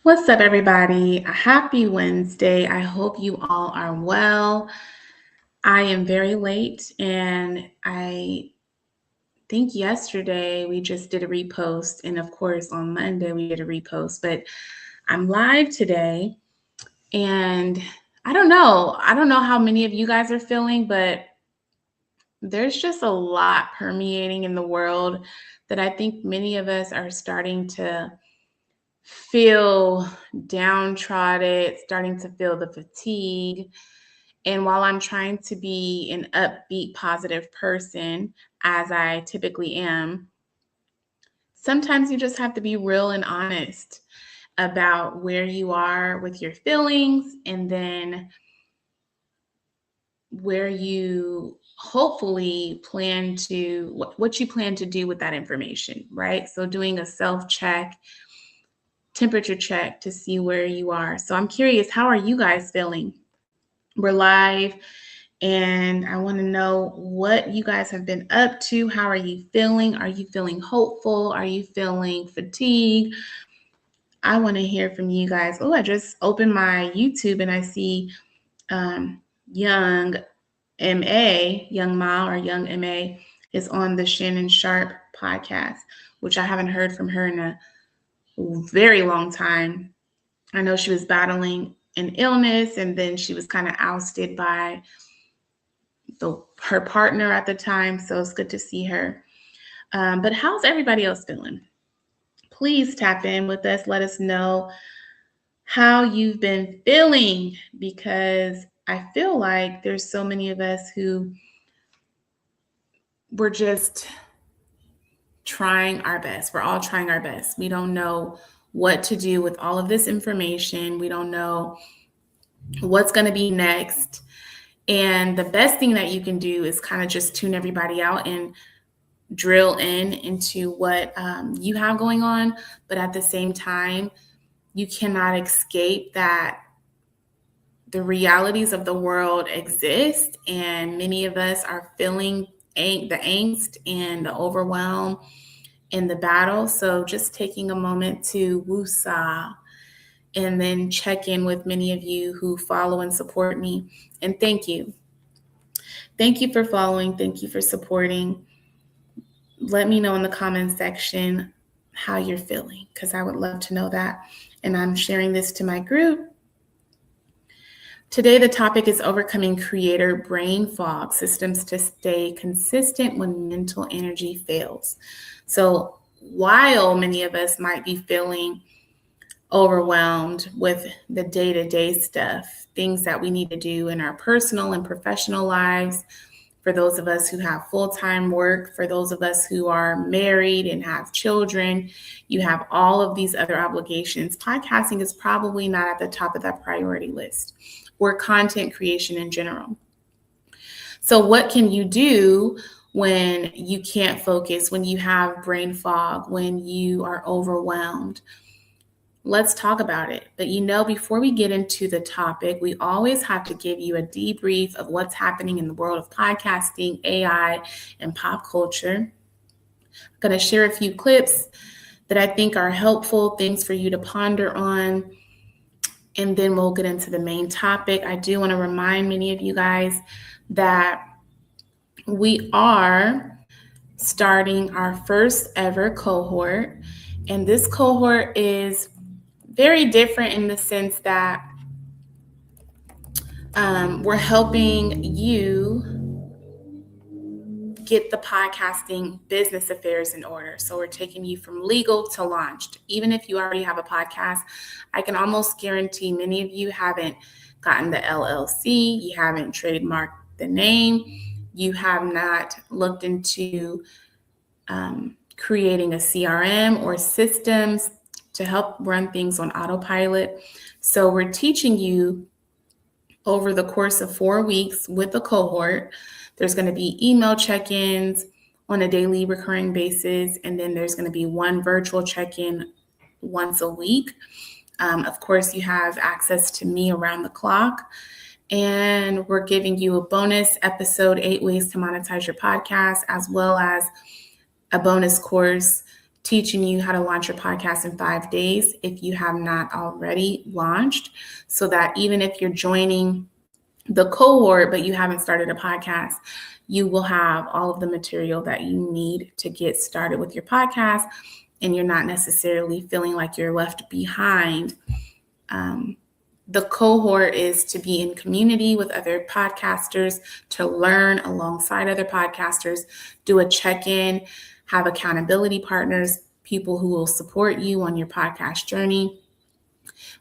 What's up, everybody? A happy Wednesday. I hope you all are well. I am very late, and I think yesterday we just did a repost, and of course, on Monday we did a repost, but I'm live today, and I don't know. I don't know how many of you guys are feeling, but there's just a lot permeating in the world that I think many of us are starting to feel downtrodden, starting to feel the fatigue. And while I'm trying to be an upbeat, positive person, as I typically am, sometimes you just have to be real and honest about where you are with your feelings and then where you hopefully plan to, what you plan to do with that information, right? So doing a self check, temperature check to see where you are. So I'm curious, how are you guys feeling? We're live, and I want to know what you guys have been up to. How are you feeling? Are you feeling hopeful? Are you feeling fatigued? I want to hear from you guys. Oh, I just opened my YouTube and I see Young Young Ma or Young MA is on the Shannon Sharp podcast, which I haven't heard from her in a very long time. I know she was battling an illness, and then she was kind of ousted by her partner at the time. So it's good to see her. But how's everybody else feeling? Please tap in with us. Let us know how you've been feeling, because I feel like there's so many of us who we're just trying our best. We're all trying our best. We don't know what to do with all of this information. We don't know what's going to be next. And the best thing that you can do is kind of just tune everybody out and drill into what you have going on. But at the same time, you cannot escape that the realities of the world exist. And many of us are feeling the angst and the overwhelm in the battle. So just taking a moment to woosah and then check in with many of you who follow and support me. And thank you. Thank you for following. Thank you for supporting. Let me know in the comment section how you're feeling, because I would love to know that. And I'm sharing this to my group. Today, the topic is overcoming creator brain fog, systems to stay consistent when mental energy fails. So while many of us might be feeling overwhelmed with the day-to-day stuff, things that we need to do in our personal and professional lives, for those of us who have full-time work, for those of us who are married and have children, you have all of these other obligations. Podcasting is probably not at the top of that priority list, or content creation in general. So what can you do when you can't focus, when you have brain fog, when you are overwhelmed? Let's talk about it. But before we get into the topic, we always have to give you a debrief of what's happening in the world of podcasting, AI, and pop culture. I'm going to share a few clips that I think are helpful, things for you to ponder on, and then we'll get into the main topic. I do want to remind many of you guys that we are starting our first ever cohort, and this cohort is very different in the sense that we're helping you get the podcasting business affairs in order. So we're taking you from legal to launched. Even if you already have a podcast, I can almost guarantee many of you haven't gotten the LLC, you haven't trademarked the name, you have not looked into creating a CRM or systems to help run things on autopilot. So we're teaching you over the course of 4 weeks with a cohort. There's going to be email check-ins on a daily recurring basis, and then there's going to be one virtual check-in once a week. Of course, you have access to me around the clock, and we're giving you a bonus episode, 8 ways to monetize your podcast, as well as a bonus course teaching you how to launch your podcast in 5 days if you have not already launched, so that even if you're joining the cohort but you haven't started a podcast, you will have all of the material that you need to get started with your podcast, and you're not necessarily feeling like you're left behind. The cohort is to be in community with other podcasters, to learn alongside other podcasters, do a check-in, have accountability partners, people who will support you on your podcast journey.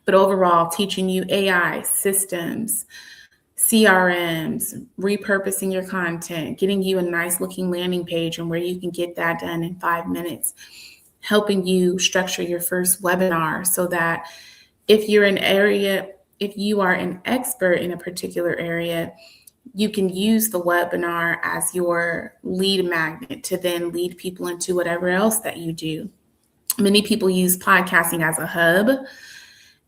But overall, teaching you AI, systems, CRMs, repurposing your content, getting you a nice looking landing page and where you can get that done in 5 minutes, helping you structure your first webinar so that if you are an expert in a particular area, you can use the webinar as your lead magnet to then lead people into whatever else that you do. Many people use podcasting as a hub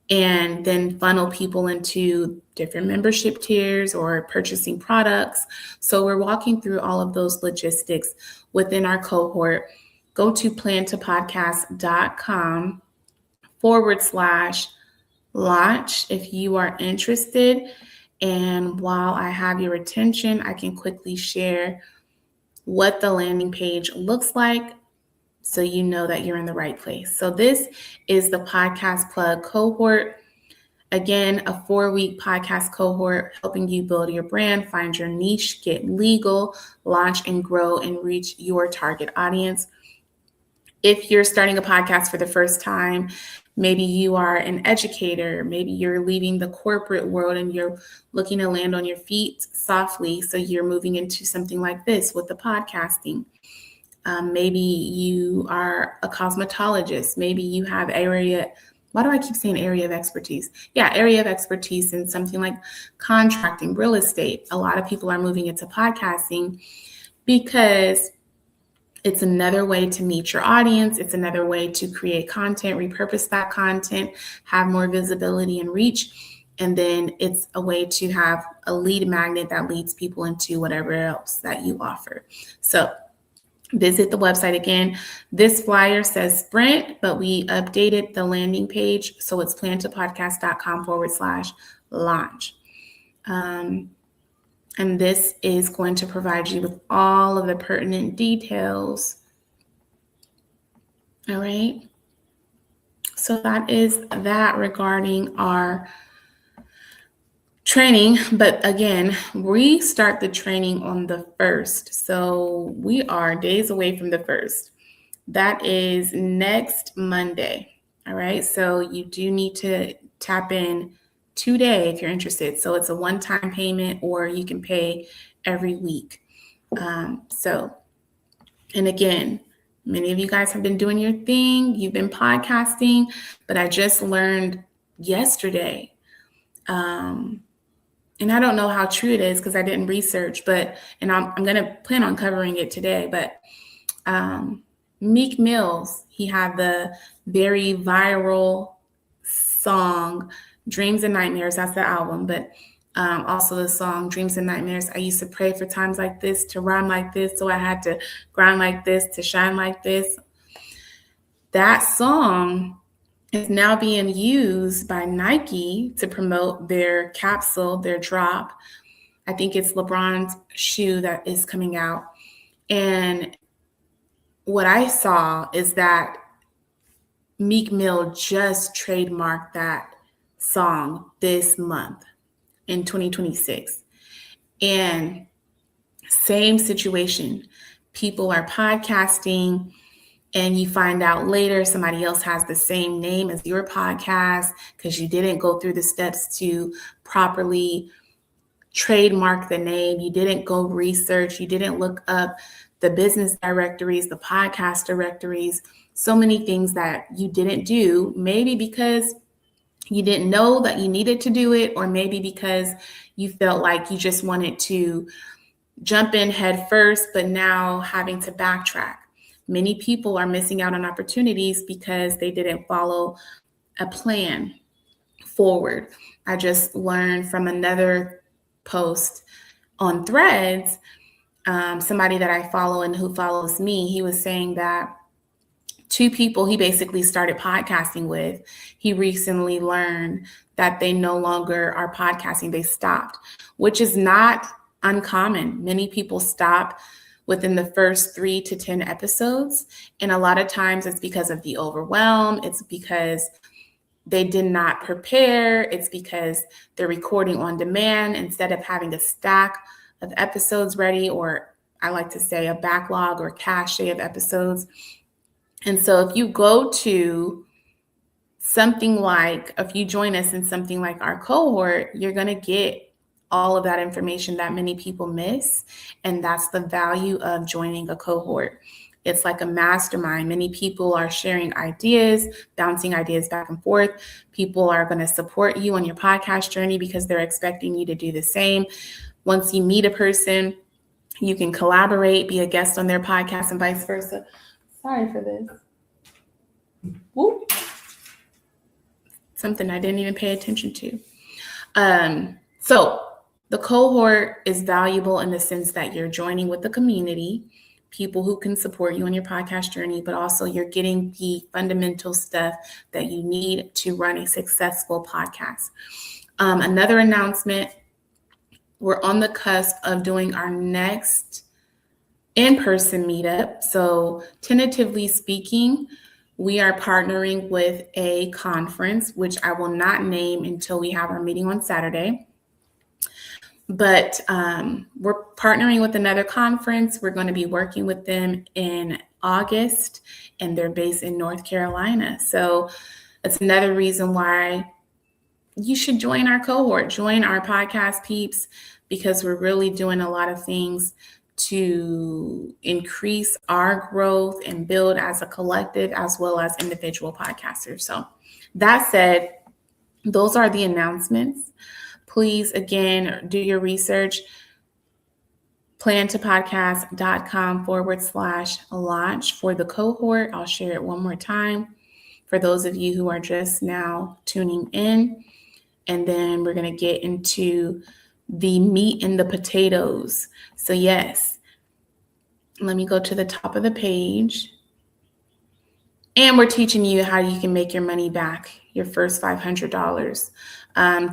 and then funnel people into different membership tiers or purchasing products. So we're walking through all of those logistics within our cohort. Go to plantopodcast.com/launch if you are interested. And while I have your attention, I can quickly share what the landing page looks like so you know that you're in the right place. So this is the Podcast Plug cohort. Again, a 4-week podcast cohort helping you build your brand, find your niche, get legal, launch and grow and reach your target audience. If you're starting a podcast for the first time, maybe you are an educator, maybe you're leaving the corporate world and you're looking to land on your feet softly. So you're moving into something like this with the podcasting. Maybe you are a cosmetologist. Maybe you have area of expertise? Yeah, area of expertise in something like contracting, real estate. A lot of people are moving into podcasting because it's another way to meet your audience. It's another way to create content, repurpose that content, have more visibility and reach. And then it's a way to have a lead magnet that leads people into whatever else that you offer. So visit the website again. This flyer says Sprint, but we updated the landing page. So it's plantopodcast.com/launch. And this is going to provide you with all of the pertinent details. All right. So that is that regarding our training. But again, we start the training on the 1st. So we are days away from the 1st. That is next Monday. All right. So you do need to tap in today if you're interested. So it's a one-time payment, or you can pay every week. And again, many of you guys have been doing your thing. You've been podcasting, but I just learned yesterday, and I don't know how true it is because I didn't research, and I'm going to plan on covering it today, but Meek Mills, he had the very viral song, Dreams and Nightmares. That's the album, but also the song Dreams and Nightmares. I used to pray for times like this, to rhyme like this, so I had to grind like this, to shine like this. That song is now being used by Nike to promote their capsule, their drop. I think it's LeBron's shoe that is coming out. And what I saw is that Meek Mill just trademarked that song this month in 2026. And same situation. People are podcasting, and you find out later somebody else has the same name as your podcast because you didn't go through the steps to properly trademark the name. You didn't go research. You didn't look up the business directories, the podcast directories, so many things that you didn't do, maybe because you didn't know that you needed to do it, or maybe because you felt like you just wanted to jump in head first, but now having to backtrack. Many people are missing out on opportunities because they didn't follow a plan forward. I just learned from another post on Threads, somebody that I follow and who follows me, he was saying that two people he basically started podcasting with, he recently learned that they no longer are podcasting. They stopped, which is not uncommon. Many people stop within the first 3 to 10 episodes. And a lot of times it's because of the overwhelm. It's because they did not prepare. It's because they're recording on demand instead of having a stack of episodes ready, or I like to say a backlog or cache of episodes. And so if you go to if you join us in something like our cohort, you're going to get all of that information that many people miss. And that's the value of joining a cohort. It's like a mastermind. Many people are sharing ideas, bouncing ideas back and forth. People are going to support you on your podcast journey because they're expecting you to do the same. Once you meet a person, you can collaborate, be a guest on their podcast, and vice versa. Sorry for this. Whoop. Something I didn't even pay attention to. So the cohort is valuable in the sense that you're joining with the community, people who can support you on your podcast journey, but also you're getting the fundamental stuff that you need to run a successful podcast. Another announcement, we're on the cusp of doing our next in-person meetup. So tentatively speaking, we are partnering with a conference, which I will not name until we have our meeting on Saturday. But we're partnering with another conference. We're going to be working with them in August, and they're based in North Carolina. So it's another reason why you should join our cohort, join our podcast peeps, because we're really doing a lot of things to increase our growth and build as a collective as well as individual podcasters. So that said, those are the announcements. Please, again, do your research. plantopodcast.com/launch for the cohort. I'll share it one more time for those of you who are just now tuning in. And then we're going to get into the meat and the potatoes. So yes, let me go to the top of the page. And we're teaching you how you can make your money back, your first $500.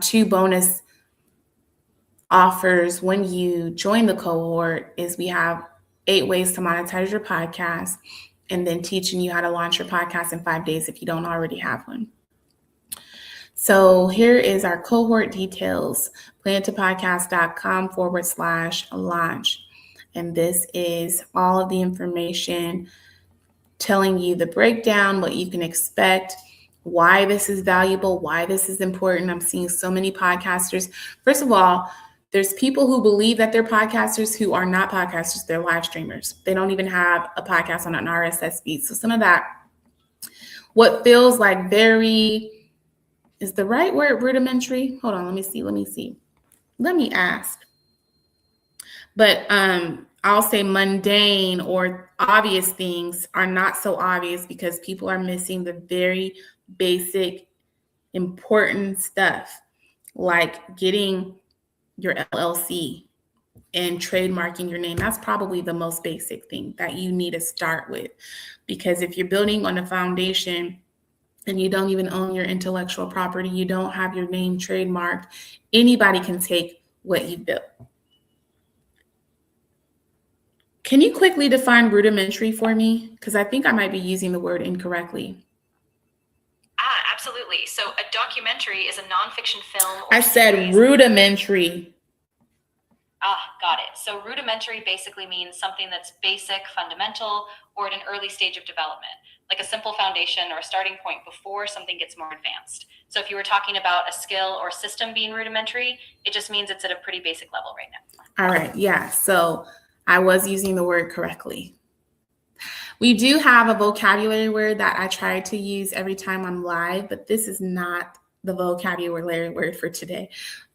2 bonus offers when you join the cohort is we have 8 ways to monetize your podcast, and then teaching you how to launch your podcast in 5 days if you don't already have one. So here is our cohort details, plantopodcast.com/launch. And this is all of the information telling you the breakdown, what you can expect, why this is valuable, why this is important. I'm seeing so many podcasters. First of all, there's people who believe that they're podcasters who are not podcasters, they're live streamers. They don't even have a podcast on an RSS feed. So some of that, what feels like is the right word rudimentary? Hold on, let me see. Let me ask. But I'll say mundane or obvious things are not so obvious because people are missing the very basic, important stuff, like getting your LLC and trademarking your name. That's probably the most basic thing that you need to start with. Because if you're building on a foundation and you don't even own your intellectual property, you don't have your name trademarked, anybody can take what you built. Can you quickly define rudimentary for me? Because I think I might be using the word incorrectly. Absolutely. So a documentary is a nonfiction film. I said rudimentary. Got it. So rudimentary basically means something that's basic, fundamental, or at an early stage of development, like a simple foundation or a starting point before something gets more advanced. So if you were talking about a skill or system being rudimentary, it just means it's at a pretty basic level right now. All right. Yeah. So I was using the word correctly. We do have a vocabulary word that I try to use every time I'm live, but this is not the vocabulary word for today.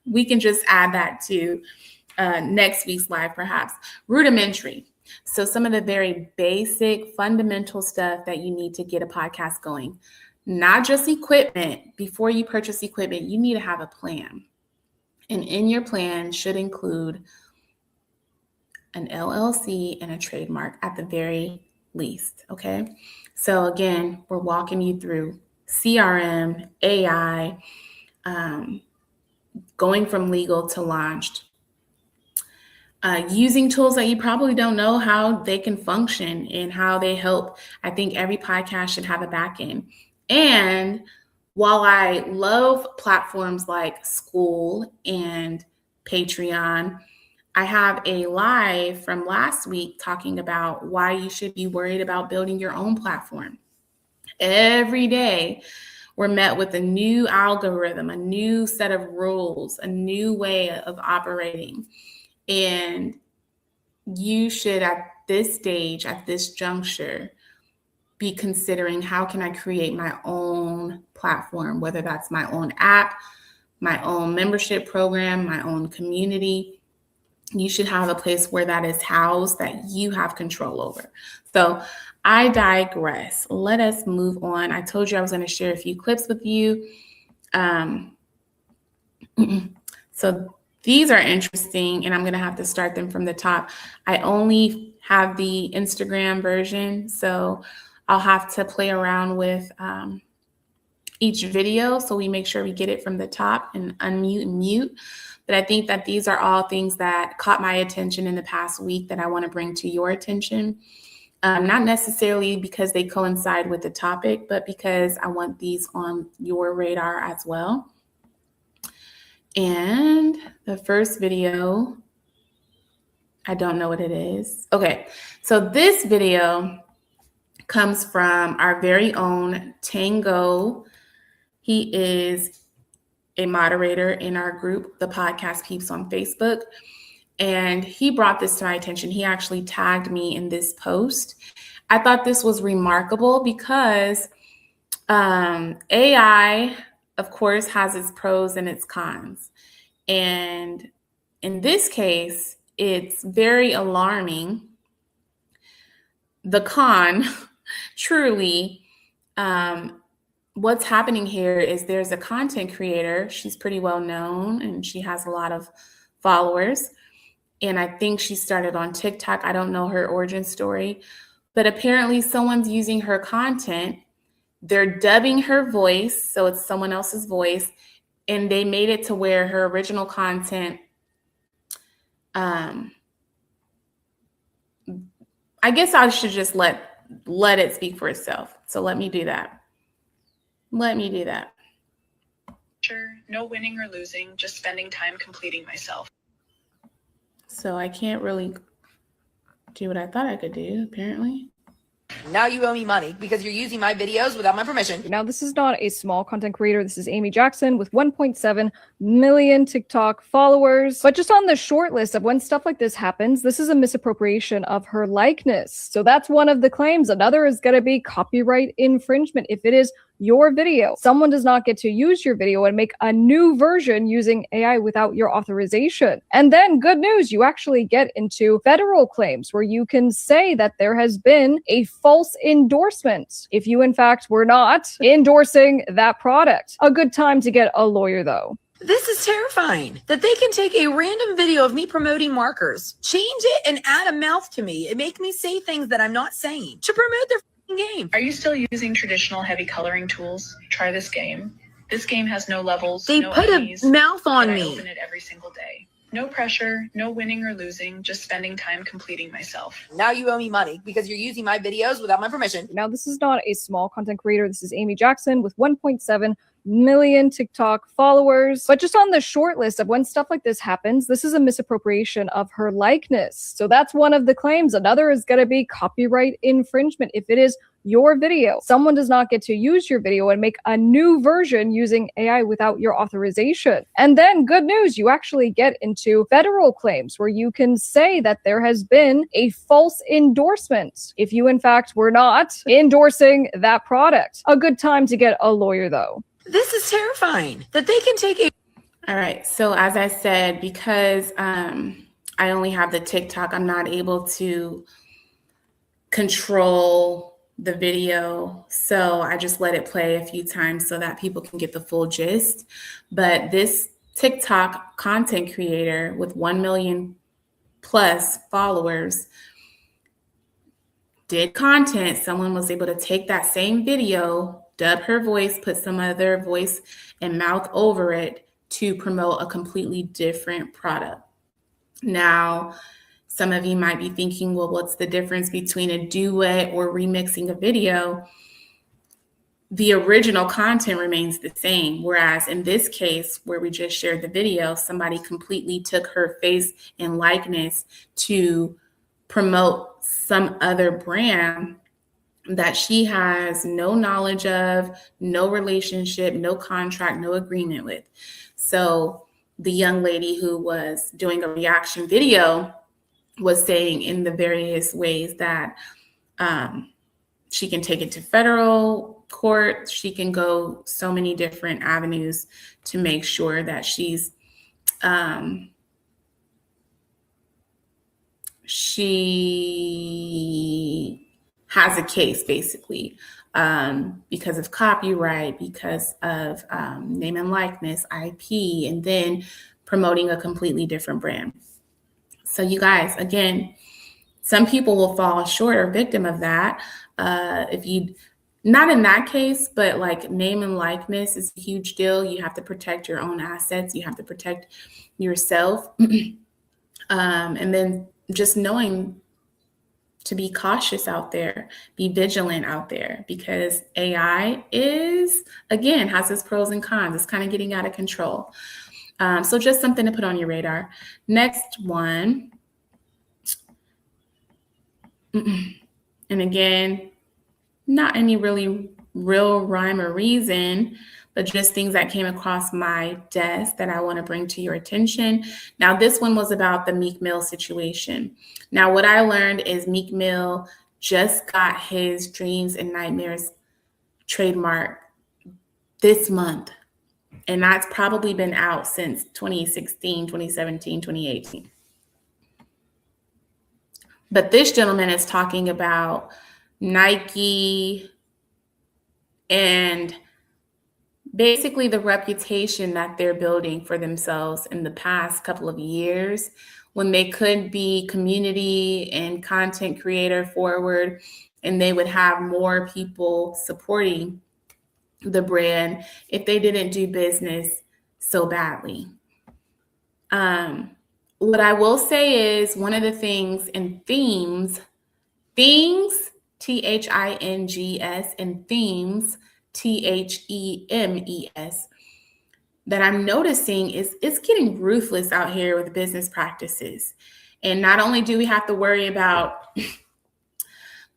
We can just add that to next week's live, perhaps. Rudimentary. So some of the very basic, fundamental stuff that you need to get a podcast going. Not just equipment. Before you purchase equipment, you need to have a plan. And in your plan should include an LLC and a trademark at the very least, okay? So again, we're walking you through CRM, AI, going from legal to launched, using tools that you probably don't know how they can function and how they help. I think every podcast should have a back end. And while I love platforms like School and Patreon, I have a live from last week talking about why you should be worried about building your own platform. Every day, we're met with a new algorithm, a new set of rules, a new way of operating. And you should, at this stage, at this juncture, be considering, how can I create my own platform, whether that's my own app, my own membership program, my own community. You should have a place where that is housed, that you have control over. So I digress. Let us move on. I told you I was going to share a few clips with you. So these are interesting, and I'm going to have to start them from the top. I only have the Instagram version, so I'll have to play around with each video so we make sure we get it from the top and unmute and mute. But I think that these are all things that caught my attention in the past week that I want to bring to your attention. Not necessarily because they coincide with the topic, but because I want these on your radar as well. And the first video, I don't know what it is. Okay, so this video comes from our very own Tango. He is a moderator in our group, the Podcast Peeps on Facebook. And he brought this to my attention. He actually tagged me in this post. I thought this was remarkable because AI, of course, has its pros and its cons. And in this case, it's very alarming. The con, truly, what's happening here is there's a content creator. She's pretty well known and she has a lot of followers. And I think she started on TikTok. I don't know her origin story, but apparently someone's using her content. They're dubbing her voice, so it's someone else's voice, and they made it to where her original content, I guess I should just let it speak for itself. So let me do that. Sure, no winning or losing, just spending time completing myself. So I can't really do what I thought I could do, apparently. Now you owe me money because you're using my videos without my permission. Now, this is not a small content creator. This is Amy Jackson with 1.7 million TikTok followers. But just on the short list of when stuff like this happens, this is a misappropriation of her likeness. So that's one of the claims. Another is going to be copyright infringement. If it is your video, someone does not get to use your video and make a new version using AI without your authorization. And then good news, you actually get into federal claims where you can say that there has been a false endorsement if you in fact were not endorsing that product. A good time to get a lawyer though. This is terrifying that they can take a random video of me promoting markers, change it, and add a mouth to me and make me say things that I'm not saying to promote their game. Are you still using traditional heavy coloring tools? Try this game. This game has no levels, They no put enemies, a mouth on and I me. open it every single day. No pressure, no winning or losing, just spending time completing myself. Now you owe me money because you're using my videos without my permission. Now, this is not a small content creator. This is Amy Jackson with 1.7 million TikTok followers. But just on the short list of when stuff like this happens, this is a misappropriation of her likeness. So that's one of the claims. Another is going to be copyright infringement. If it is your video, someone does not get to use your video and make a new version using AI without your authorization. And then good news, you actually get into federal claims where you can say that there has been a false endorsement if you in fact were not endorsing that product. A good time to get a lawyer though. This is terrifying that they can take a All right. So as I said, because I only have the TikTok, I'm not able to control the video. So I just let it play a few times so that people can get the full gist. But this TikTok content creator with 1 million plus followers did content, someone was able to take that same video, dub her voice, put some other voice and mouth over it to promote a completely different product. Now, some of you might be thinking, well, what's the difference between a duet or remixing a video? The original content remains the same. Whereas in this case, where we just shared the video, somebody completely took her face and likeness to promote some other brand that she has no knowledge of, no relationship, no contract, no agreement with. So the young lady who was doing a reaction video was saying in the various ways that she can take it to federal court. She can go so many different avenues to make sure that she has a case, basically, because of copyright, because of name and likeness, IP, and then promoting a completely different brand. So you guys, again, some people will fall short or victim of that. If you, not in that case, but like name and likeness is a huge deal. You have to protect your own assets. You have to protect yourself. And then just knowing to be cautious out there, be vigilant out there, because AI is, again, has its pros and cons. It's kind of getting out of control. So just something to put on your radar. Next one. And again, not any really real rhyme or reason, but just things that came across my desk that I want to bring to your attention. Now, this one was about the Meek Mill situation. Now, what I learned is Meek Mill just got his Dreams and Nightmares trademark this month. And that's probably been out since 2016, 2017, 2018. But this gentleman is talking about Nike and basically the reputation that they're building for themselves in the past couple of years, when they could be community and content creator forward, and they would have more people supporting the brand if they didn't do business so badly. What I will say is one of the things in themes, THINGS, and themes, THEMES, that I'm noticing is it's getting ruthless out here with business practices. And not only do we have to worry about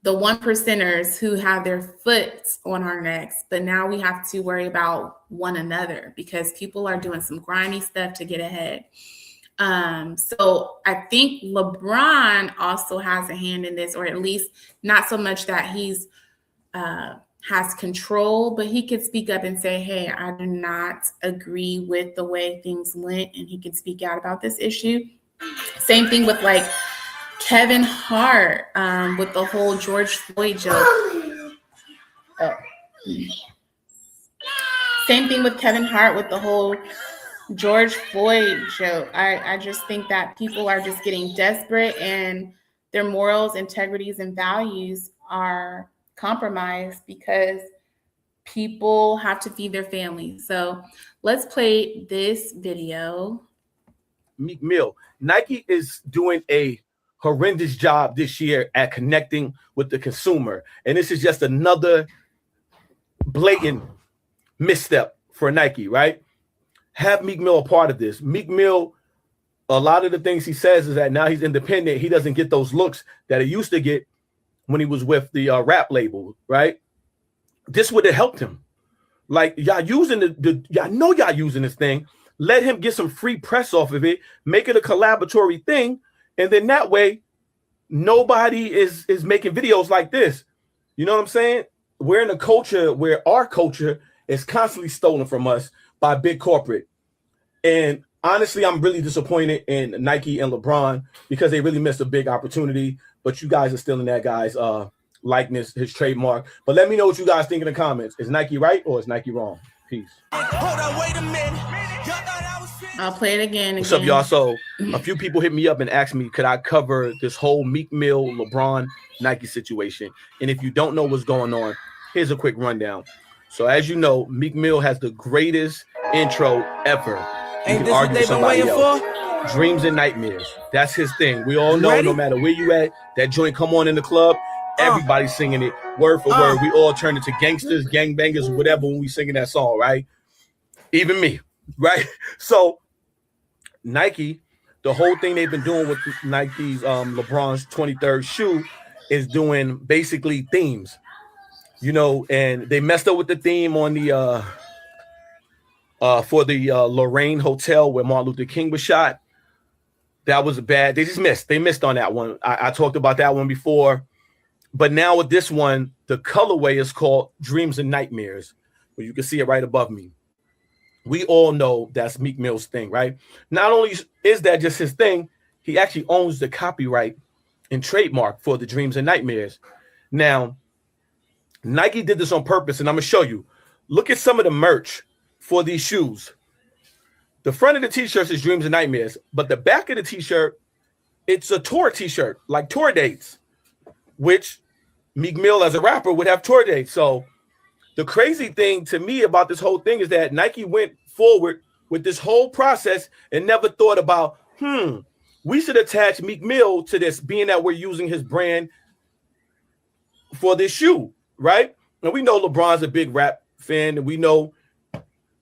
the 1%ers who have their foot on our necks, but now we have to worry about one another because people are doing some grimy stuff to get ahead. So I think LeBron also has a hand in this, or at least not so much that he's has control, but he could speak up and say, hey, I do not agree with the way things went, and he can speak out about this issue. Same thing with like Kevin Hart with the whole George Floyd joke. Same thing with Kevin Hart with the whole George Floyd joke. I just think that people are just getting desperate and their morals, integrities, and values are compromised because people have to feed their families. So let's play this video. Meek Mill. Nike is doing a horrendous job this year at connecting with the consumer. And this is just another blatant misstep for Nike, right? Have Meek Mill a part of this. Meek Mill, a lot of the things he says is that now he's independent. He doesn't get those looks that he used to get when he was with the rap label, right? This would have helped him. Like, y'all using y'all know y'all using this thing. Let him get some free press off of it. Make it a collaboratory thing. And then that way, nobody is making videos like this. You know what I'm saying? We're in a culture where our culture is constantly stolen from us by big corporate. And honestly, I'm really disappointed in Nike and LeBron because they really missed a big opportunity. But you guys are still in that guy's likeness, his trademark. But let me know what you guys think in the comments. Is Nike right or is Nike wrong? Peace. Hold on, wait a minute. I'll play it again. What's up, y'all? So a few people hit me up and asked me, could I cover this whole Meek Mill, LeBron, Nike situation? And if you don't know what's going on, here's a quick rundown. So as you know, Meek Mill has the greatest intro ever. You can argue with somebody else. Dreams and Nightmares. That's his thing. We all know, no matter where you at, that joint come on in the club, everybody's singing it word for word. We all turn into gangsters, gangbangers, whatever when we singing that song, right? Even me, right? So Nike, the whole thing they've been doing with Nike's LeBron's 23rd shoe is doing basically themes, you know, and they messed up with the theme on the for the Lorraine Hotel where Martin Luther King was shot. That was bad. They just missed. They missed on that one. I talked about that one before. But now with this one, the colorway is called Dreams and Nightmares. Well, you can see it right above me. We all know that's Meek Mill's thing, right? Not only is that just his thing, he actually owns the copyright and trademark for the Dreams and Nightmares. Now, Nike did this on purpose, and I'm going to show you. Look at some of the merch for these shoes. The front of the t-shirt is Dreams and Nightmares, but the back of the t-shirt, it's a tour t-shirt, like tour dates, which Meek Mill as a rapper would have tour dates. So the crazy thing to me about this whole thing is that Nike went forward with this whole process and never thought about, we should attach Meek Mill to this, being that we're using his brand for this shoe, right? And we know LeBron's a big rap fan, and we know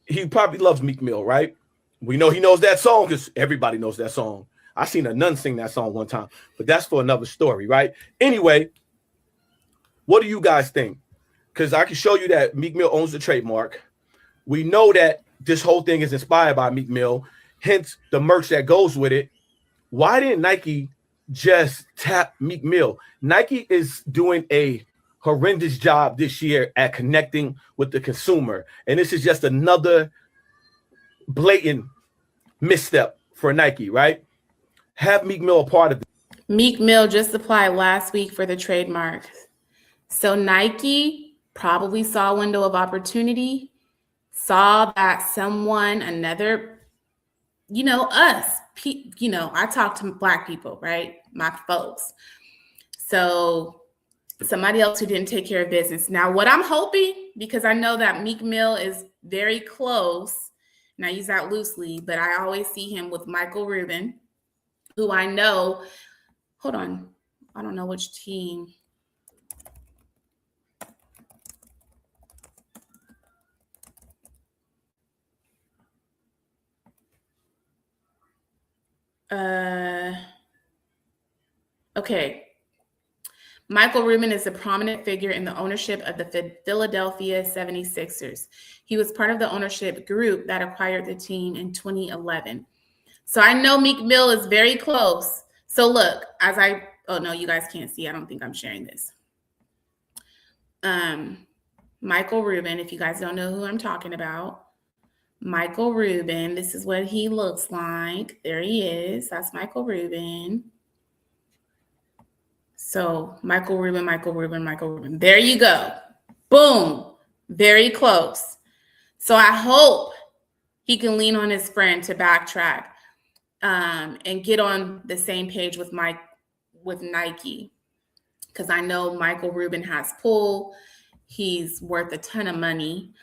he probably loves Meek Mill, right? We know he knows that song because everybody knows that song. I seen a nun sing that song one time, but that's for another story, right? Anyway, what do you guys think? Because I can show you that Meek Mill owns the trademark. We know that this whole thing is inspired by Meek Mill, hence the merch that goes with it. Why didn't Nike just tap Meek Mill? Nike is doing a horrendous job this year at connecting with the consumer. And this is just another blatant misstep for Nike, right? Have Meek Mill a part of it. Meek Mill just applied last week for the trademark. So Nike probably saw a window of opportunity, saw that someone, another, you know, us, you know, I talk to Black people, right? My folks. So somebody else who didn't take care of business. Now, what I'm hoping, because I know that Meek Mill is very close, and I use that loosely, but I always see him with Michael Rubin, who I know, hold on, I don't know which team. Okay. Michael Rubin is a prominent figure in the ownership of the Philadelphia 76ers. He was part of the ownership group that acquired the team in 2011. So I know Meek Mill is very close. So look, oh no, you guys can't see. I don't think I'm sharing this. Michael Rubin, if you guys don't know who I'm talking about, Michael Rubin, this is what he looks like. There he is. That's Michael Rubin. So Michael Rubin, Michael Rubin, Michael Rubin. There you go. Boom. Very close. So I hope he can lean on his friend to backtrack and get on the same page with Nike. Because I know Michael Rubin has pull. He's worth a ton of money.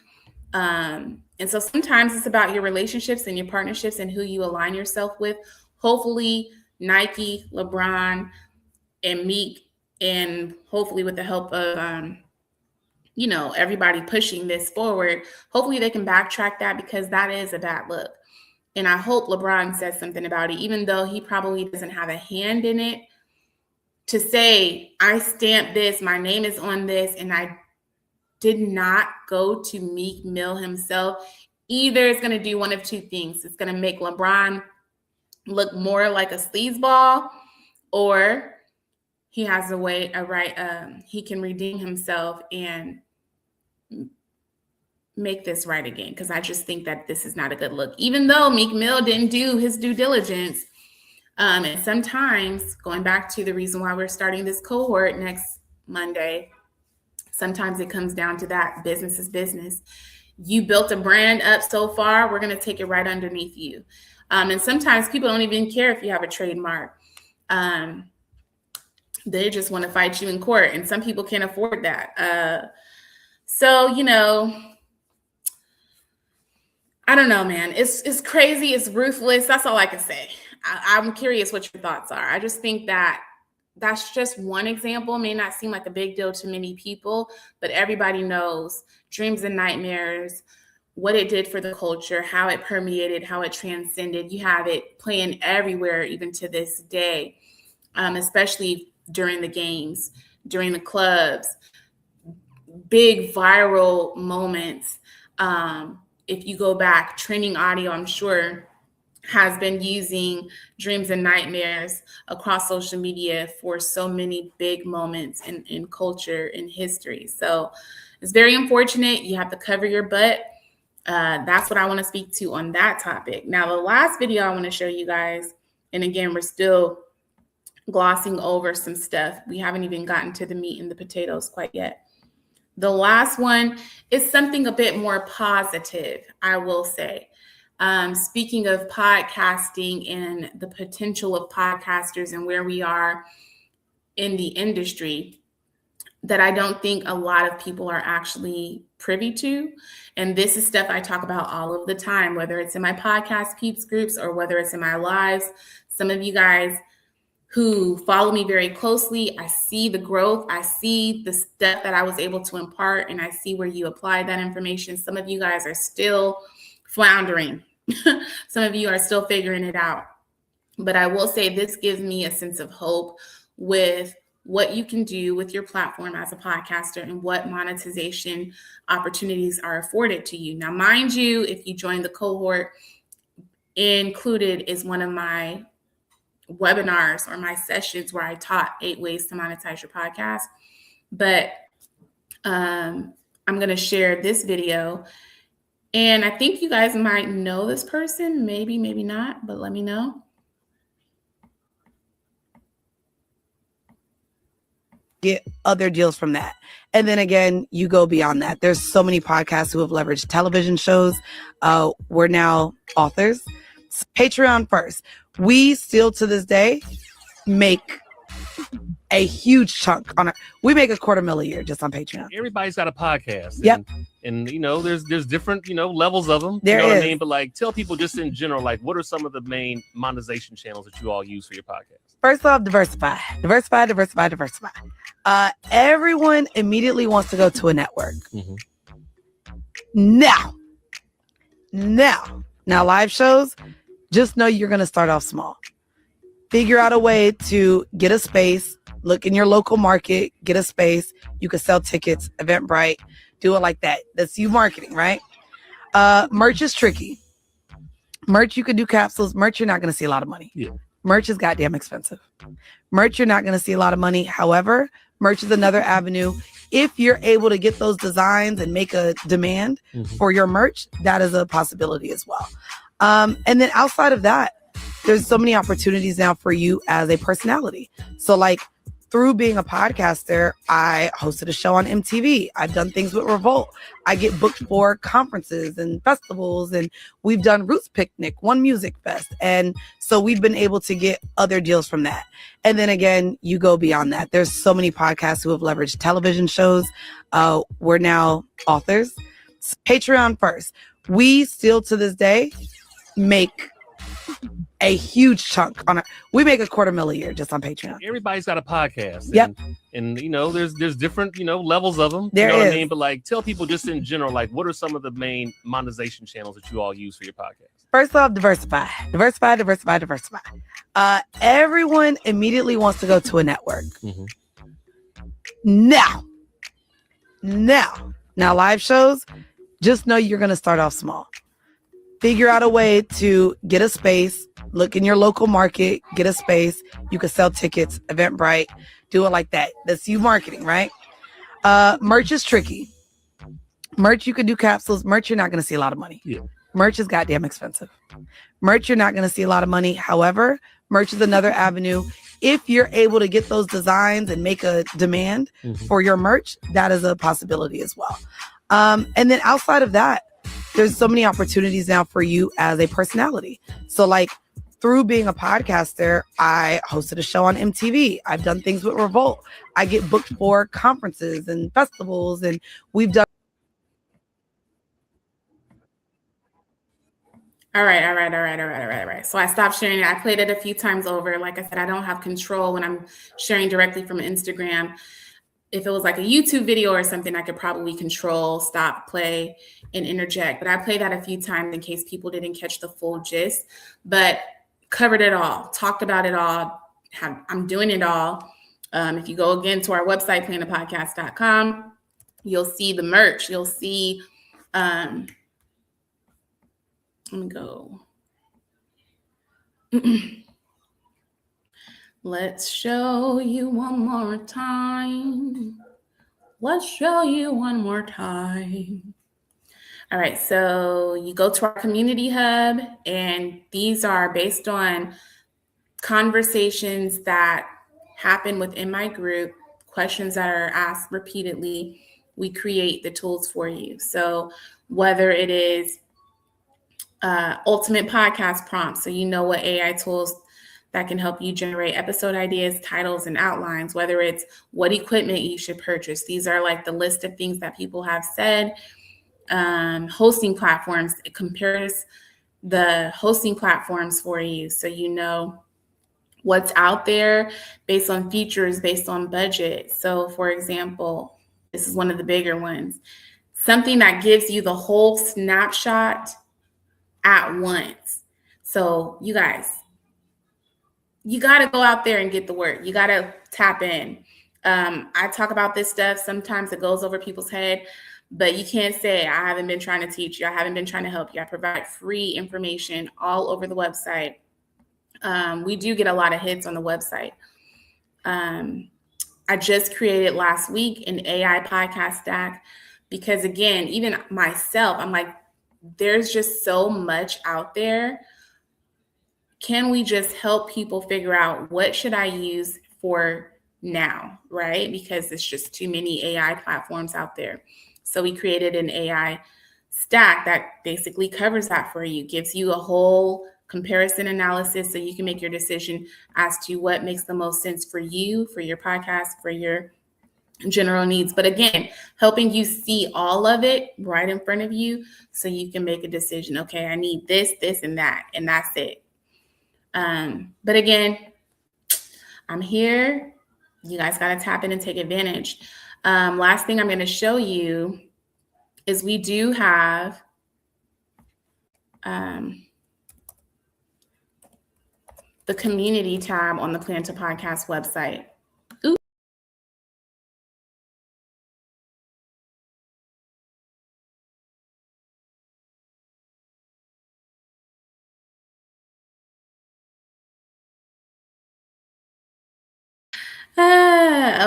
And so sometimes it's about your relationships and your partnerships and who you align yourself with. Hopefully Nike, LeBron, and Meek, and hopefully with the help of, you know, everybody pushing this forward, hopefully they can backtrack that, because that is a bad look. And I hope LeBron says something about it, even though he probably doesn't have a hand in it, to say, I stamped this, my name is on this, and I did not go to Meek Mill himself. Either it's going to do one of two things. It's going to make LeBron look more like a sleazeball, or he has he can redeem himself and make this right again. Because I just think that this is not a good look, even though Meek Mill didn't do his due diligence. And sometimes, going back to the reason why we're starting this cohort next Monday, sometimes it comes down to that. Business is business. You built a brand up so far, we're going to take it right underneath you. And sometimes people don't even care if you have a trademark. They just want to fight you in court, and some people can't afford that. So, you know, I don't know, man. It's crazy. It's ruthless. That's all I can say. I'm curious what your thoughts are. I just think that that's just one example. It may not seem like a big deal to many people, but everybody knows Dreams and Nightmares, what it did for the culture, how it permeated, how it transcended. You have it playing everywhere, even to this day, especially during the games, during the clubs, big viral moments. If you go back, Trending Audio, I'm sure, has been using Dreams and Nightmares across social media for so many big moments in culture and history. So it's very unfortunate. You have to cover your butt. That's what I want to speak to on that topic. Now, the last video I want to show you guys, and again, we're still glossing over some stuff. We haven't even gotten to the meat and the potatoes quite yet. The last one is something a bit more positive, I will say. Speaking of podcasting and the potential of podcasters and where we are in the industry, that I don't think a lot of people are actually privy to. And this is stuff I talk about all of the time, whether it's in my podcast peeps groups or whether it's in my lives. Some of you guys who follow me very closely, I see the growth, I see the stuff that I was able to impart, and I see where you apply that information. Some of you guys are still floundering. Some of you are still figuring it out. But I will say this gives me a sense of hope with what you can do with your platform as a podcaster and what monetization opportunities are afforded to you. Now, mind you, if you join the cohort, included is one of my webinars or my sessions where I taught 8 ways to monetize your podcast. But I'm going to share this video. And I think you guys might know this person, maybe not, but let me know. Get other deals from that. And then again, you go beyond that. There's so many podcasts who have leveraged television shows. We're now authors. Patreon first. We still to this day make a huge chunk on it. We make $250,000 a year just on Patreon. Everybody's got a podcast. Yep. And you know, there's different, levels of them. There you know is. what I mean? But like, tell people just in general, like, what are some of the main monetization channels that you all use for your podcast? First off, diversify. Everyone immediately wants to go to a network. Mm-hmm. Now live shows, just know you're going to start off small. Figure out a way to get a space, look in your local market, get a space. You can sell tickets, Eventbrite, do it like that. That's you marketing, right? Merch is tricky. Merch, you can do capsules. Merch, you're not going to see a lot of money. Yeah. Merch is goddamn expensive. Merch, you're not going to see a lot of money. However, merch is another avenue. If you're able to get those designs and make a demand for your merch, that is a possibility as well. And then outside of that, there's so many opportunities now for you as a personality. So like through being a podcaster, I hosted a show on MTV. I've done things with Revolt. I get booked for conferences and festivals, and we've done Roots Picnic, One Music Fest. And so we've been able to get other deals from that. And then again, you go beyond that. There's so many podcasts who have leveraged television shows. We're now authors. Patreon first. We still to this day make a huge chunk on it. We make $250,000 a year just on Patreon. Everybody's got a podcast. Yep. And there's different, levels of them. There you know what is. I mean? But like, tell people just in general, like, what are some of the main monetization channels that you all use for your podcast? First off, diversify. Everyone immediately wants to go to a network. Mm-hmm. Now live shows, just know you're going to start off small. Figure out a way to get a space, look in your local market, get a space. You can sell tickets, Eventbrite, do it like that. That's you marketing, right? Merch is tricky. Merch, you can do capsules. Merch, you're not going to see a lot of money. Yeah. Merch is goddamn expensive. Merch, you're not going to see a lot of money. However, merch is another avenue. If you're able to get those designs and make a demand for your merch, that is a possibility as well. And then outside of that, there's so many opportunities now for you as a personality. So like through being a podcaster, I hosted a show on MTV. I've done things with Revolt. I get booked for conferences and festivals, and we've done. All right. So I stopped sharing it. I played it a few times over. Like I said, I don't have control when I'm sharing directly from Instagram. If it was like a YouTube video or something, I could probably control, stop, play, and interject. But I played that a few times in case people didn't catch the full gist. But covered it all, talked about it all. I'm doing it all. If you go again to our website, plantapodcast.com, you'll see the merch. You'll see, let me go. Let's show you one more time. Let's show you one more time. All right, so you go to our community hub, and these are based on conversations that happen within my group, questions that are asked repeatedly. We create the tools for you. So whether it is ultimate podcast prompts, so you know what AI tools that can help you generate episode ideas, titles, and outlines, whether it's what equipment you should purchase. These are like the list of things that people have said. Hosting platforms, it compares the hosting platforms for you so you know what's out there based on features, based on budget. So for example, this is one of the bigger ones, something that gives you the whole snapshot at once. So you guys, you got to go out there and get the work. You got to tap in. I talk about this stuff. Sometimes it goes over people's head, but you can't say, I haven't been trying to teach you. I haven't been trying to help you. I provide free information all over the website. We do get a lot of hits on the website. I just created last week an AI podcast stack because, again, even myself, I'm like, there's just so much out there. Can we just help people figure out what should I use for now, right? Because it's just too many AI platforms out there. So we created an AI stack that basically covers that for you, gives you a whole comparison analysis so you can make your decision as to what makes the most sense for you, for your podcast, for your general needs. But again, helping you see all of it right in front of you so you can make a decision. Okay, I need this, this, and that, and that's it. But again, I'm here. You guys got to tap in and take advantage. Last thing I'm going to show you is we do have the community tab on the Plan to Podcast website. Ooh.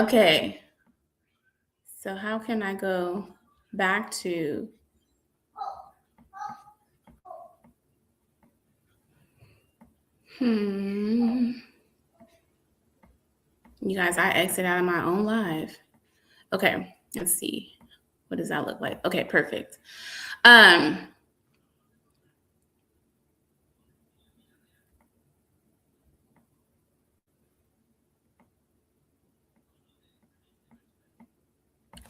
Okay. So how can I go back to You guys, I exit out of my own live. Okay, let's see. What does that look like? Okay, perfect.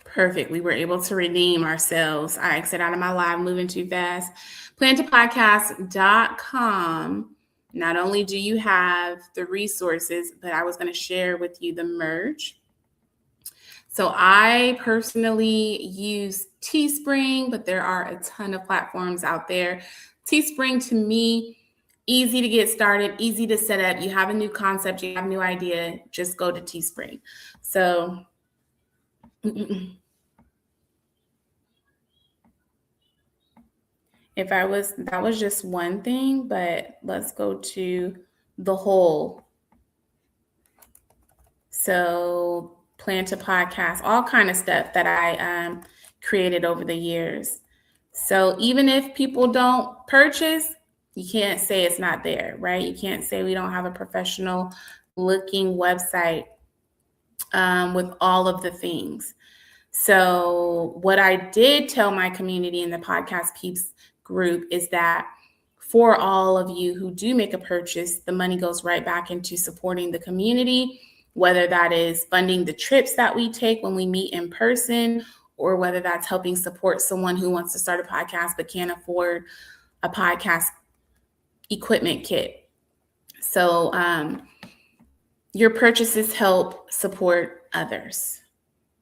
Perfect. We were able to redeem ourselves. I exit out of my live, moving too fast. Plantapodcast.com. Not only do you have the resources, but I was going to share with you the merch. So I personally use Teespring, but there are a ton of platforms out there. Teespring, to me, easy to get started, easy to set up. You have a new concept, you have a new idea, just go to Teespring. So that was just one thing, but let's go to the whole. So Plan to Podcast, all kind of stuff that I created over the years. So even if people don't purchase, you can't say it's not there, right? You can't say we don't have a professional looking website with all of the things. So what I did tell my community and the podcast peeps group is that for all of you who do make a purchase, the money goes right back into supporting the community, whether that is funding the trips that we take when we meet in person, or whether that's helping support someone who wants to start a podcast but can't afford a podcast equipment kit. So your purchases help support others.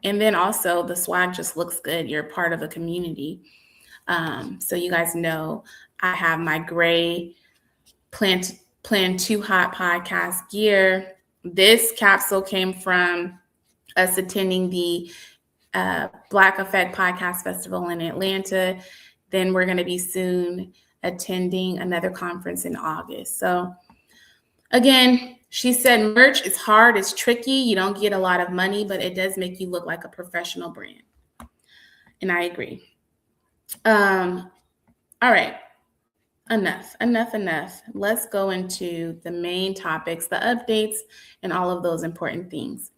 And then also the swag just looks good. You're part of a community. So you guys know I have my gray Plan Too Hot podcast gear. This capsule came from us attending the Black Effect Podcast Festival in Atlanta. Then we're going to be soon attending another conference in August. So again, she said merch is hard, it's tricky. You don't get a lot of money, but it does make you look like a professional brand. And I agree. All right. Enough. Let's go into the main topics, the updates, and all of those important things.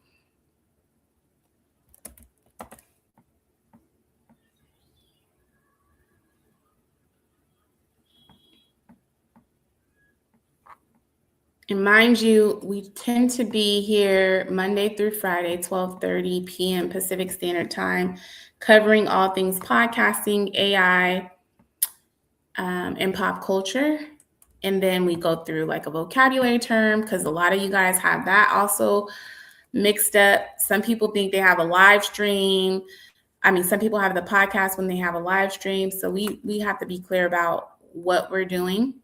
And mind you, we tend to be here Monday through Friday, 12:30 p.m. Pacific Standard Time, covering all things podcasting, AI, and pop culture. And then we go through like a vocabulary term, because a lot of you guys have that also mixed up. Some people think they have a live stream. Some people have the podcast when they have a live stream. So we have to be clear about what we're doing.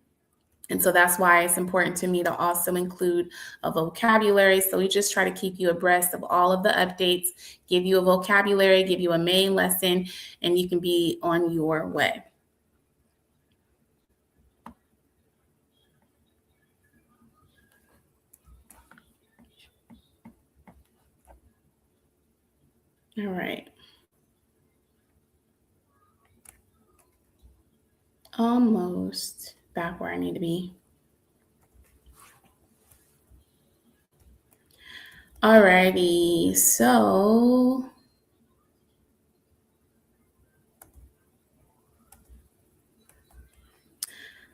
And so that's why it's important to me to also include a vocabulary. So we just try to keep you abreast of all of the updates, give you a vocabulary, give you a main lesson, and you can be on your way. All right. Almost back where I need to be. Alrighty, so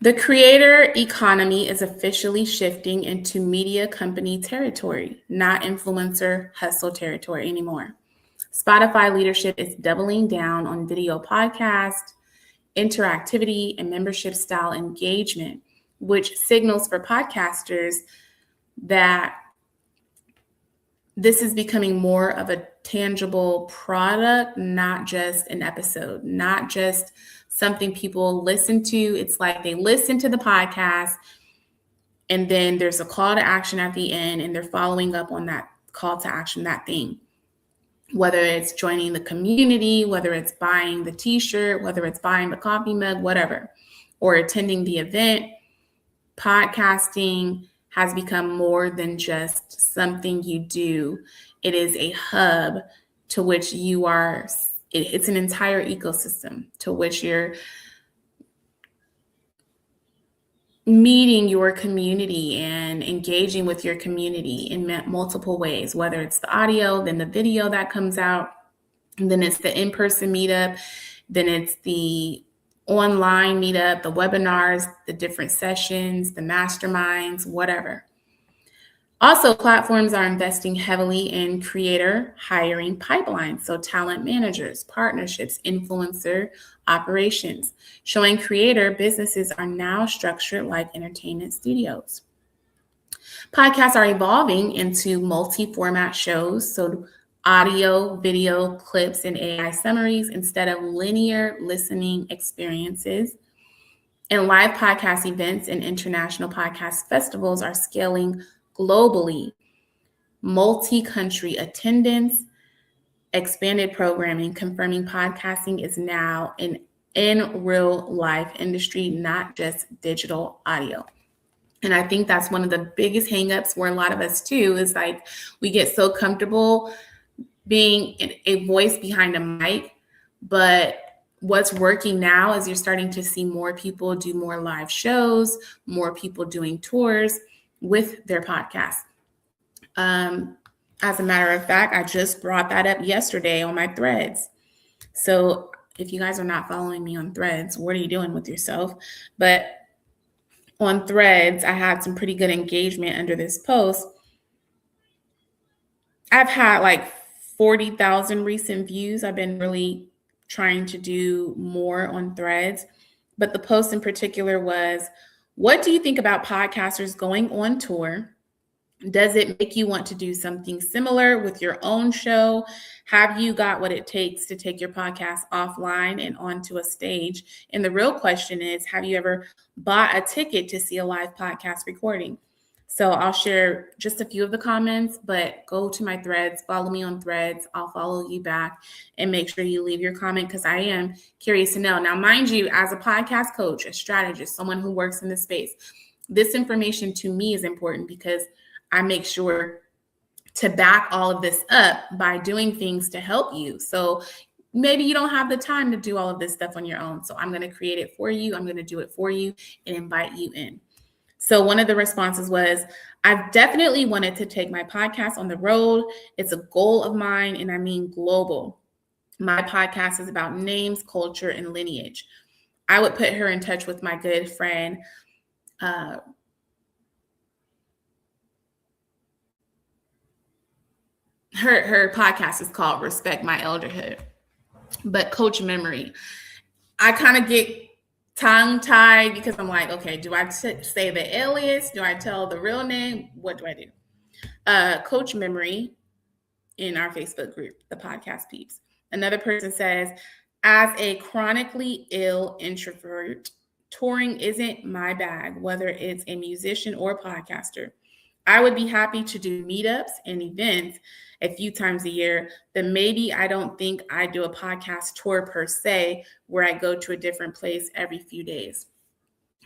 the creator economy is officially shifting into media company territory, not influencer hustle territory anymore. Spotify leadership is doubling down on video podcast, interactivity, and membership style engagement, which signals for podcasters that this is becoming more of a tangible product, not just an episode, not just something people listen to. It's like they listen to the podcast and then there's a call to action at the end and they're following up on that call to action, that thing. Whether it's joining the community, whether it's buying the t-shirt, whether it's buying the coffee mug, whatever, or attending the event, podcasting has become more than just something you do. It is a hub to which you are, it's an entire ecosystem to which you're meeting your community and engaging with your community in multiple ways, whether it's the audio, then the video that comes out, and then it's the in-person meetup, then it's the online meetup, the webinars, the different sessions, the masterminds, whatever. Also, platforms are investing heavily in creator hiring pipelines, so talent managers, partnerships, influencer operations, showing creator businesses are now structured like entertainment studios. Podcasts are evolving into multi-format shows, so audio, video, clips, and AI summaries instead of linear listening experiences. And live podcast events and international podcast festivals are scaling globally. Multi-country attendance, expanded programming, confirming podcasting is now an in real life industry, not just digital audio. And I think that's one of the biggest hangups where a lot of us too is like we get so comfortable being a voice behind a mic, but what's working now is you're starting to see more people do more live shows, more people doing tours with their podcast. As a matter of fact, I just brought that up yesterday on my threads. So if you guys are not following me on Threads, what are you doing with yourself? But on Threads, I had some pretty good engagement under this post. I've had like 40,000 recent views. I've been really trying to do more on Threads. But the post in particular was, what do you think about podcasters going on tour? Does it make you want to do something similar with your own show? Have you got what it takes to take your podcast offline and onto a stage? And the real question is, have you ever bought a ticket to see a live podcast recording? So I'll share just a few of the comments, but go to my Threads, follow me on Threads. I'll follow you back and make sure you leave your comment because I am curious to know. Now, mind you, as a podcast coach, a strategist, someone who works in this space, this information to me is important because I make sure to back all of this up by doing things to help you. So maybe you don't have the time to do all of this stuff on your own. So I'm going to create it for you. I'm going to do it for you and invite you in. So one of the responses was, I've definitely wanted to take my podcast on the road. It's a goal of mine, and I mean global. My podcast is about names, culture, and lineage. I would put her in touch with my good friend, her podcast is called Respect My Elderhood, but Coach Memory. I kind of get tongue tied because I'm like, okay, do I say the alias? Do I tell the real name? What do I do? Coach Memory in our Facebook group, the podcast peeps. Another person says, as a chronically ill introvert, touring isn't my bag, whether it's a musician or a podcaster. I would be happy to do meetups and events a few times a year, but maybe I don't think I do a podcast tour per se, where I go to a different place every few days.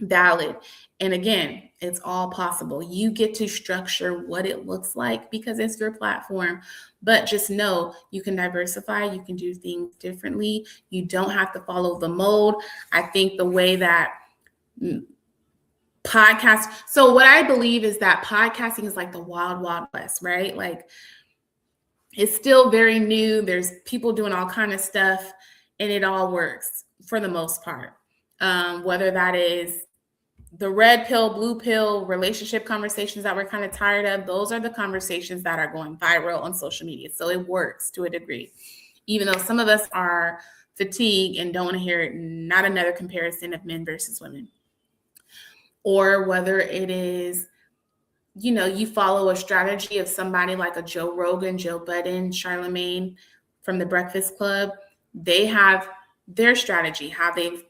Valid. And again, it's all possible. You get to structure what it looks like because it's your platform, but just know you can diversify, you can do things differently. You don't have to follow the mold. I think the way that podcast. So what I believe is that podcasting is like the wild, wild west, right? Like it's still very new. There's people doing all kind of stuff and it all works for the most part. Whether that is the red pill, blue pill relationship conversations that we're kind of tired of, those are the conversations that are going viral on social media. So it works to a degree, even though some of us are fatigued and don't want to hear not another comparison of men versus women. Or whether it is, you know, you follow a strategy of somebody like a Joe Rogan, Joe Budden, Charlemagne from the Breakfast Club. They have their strategy, how they've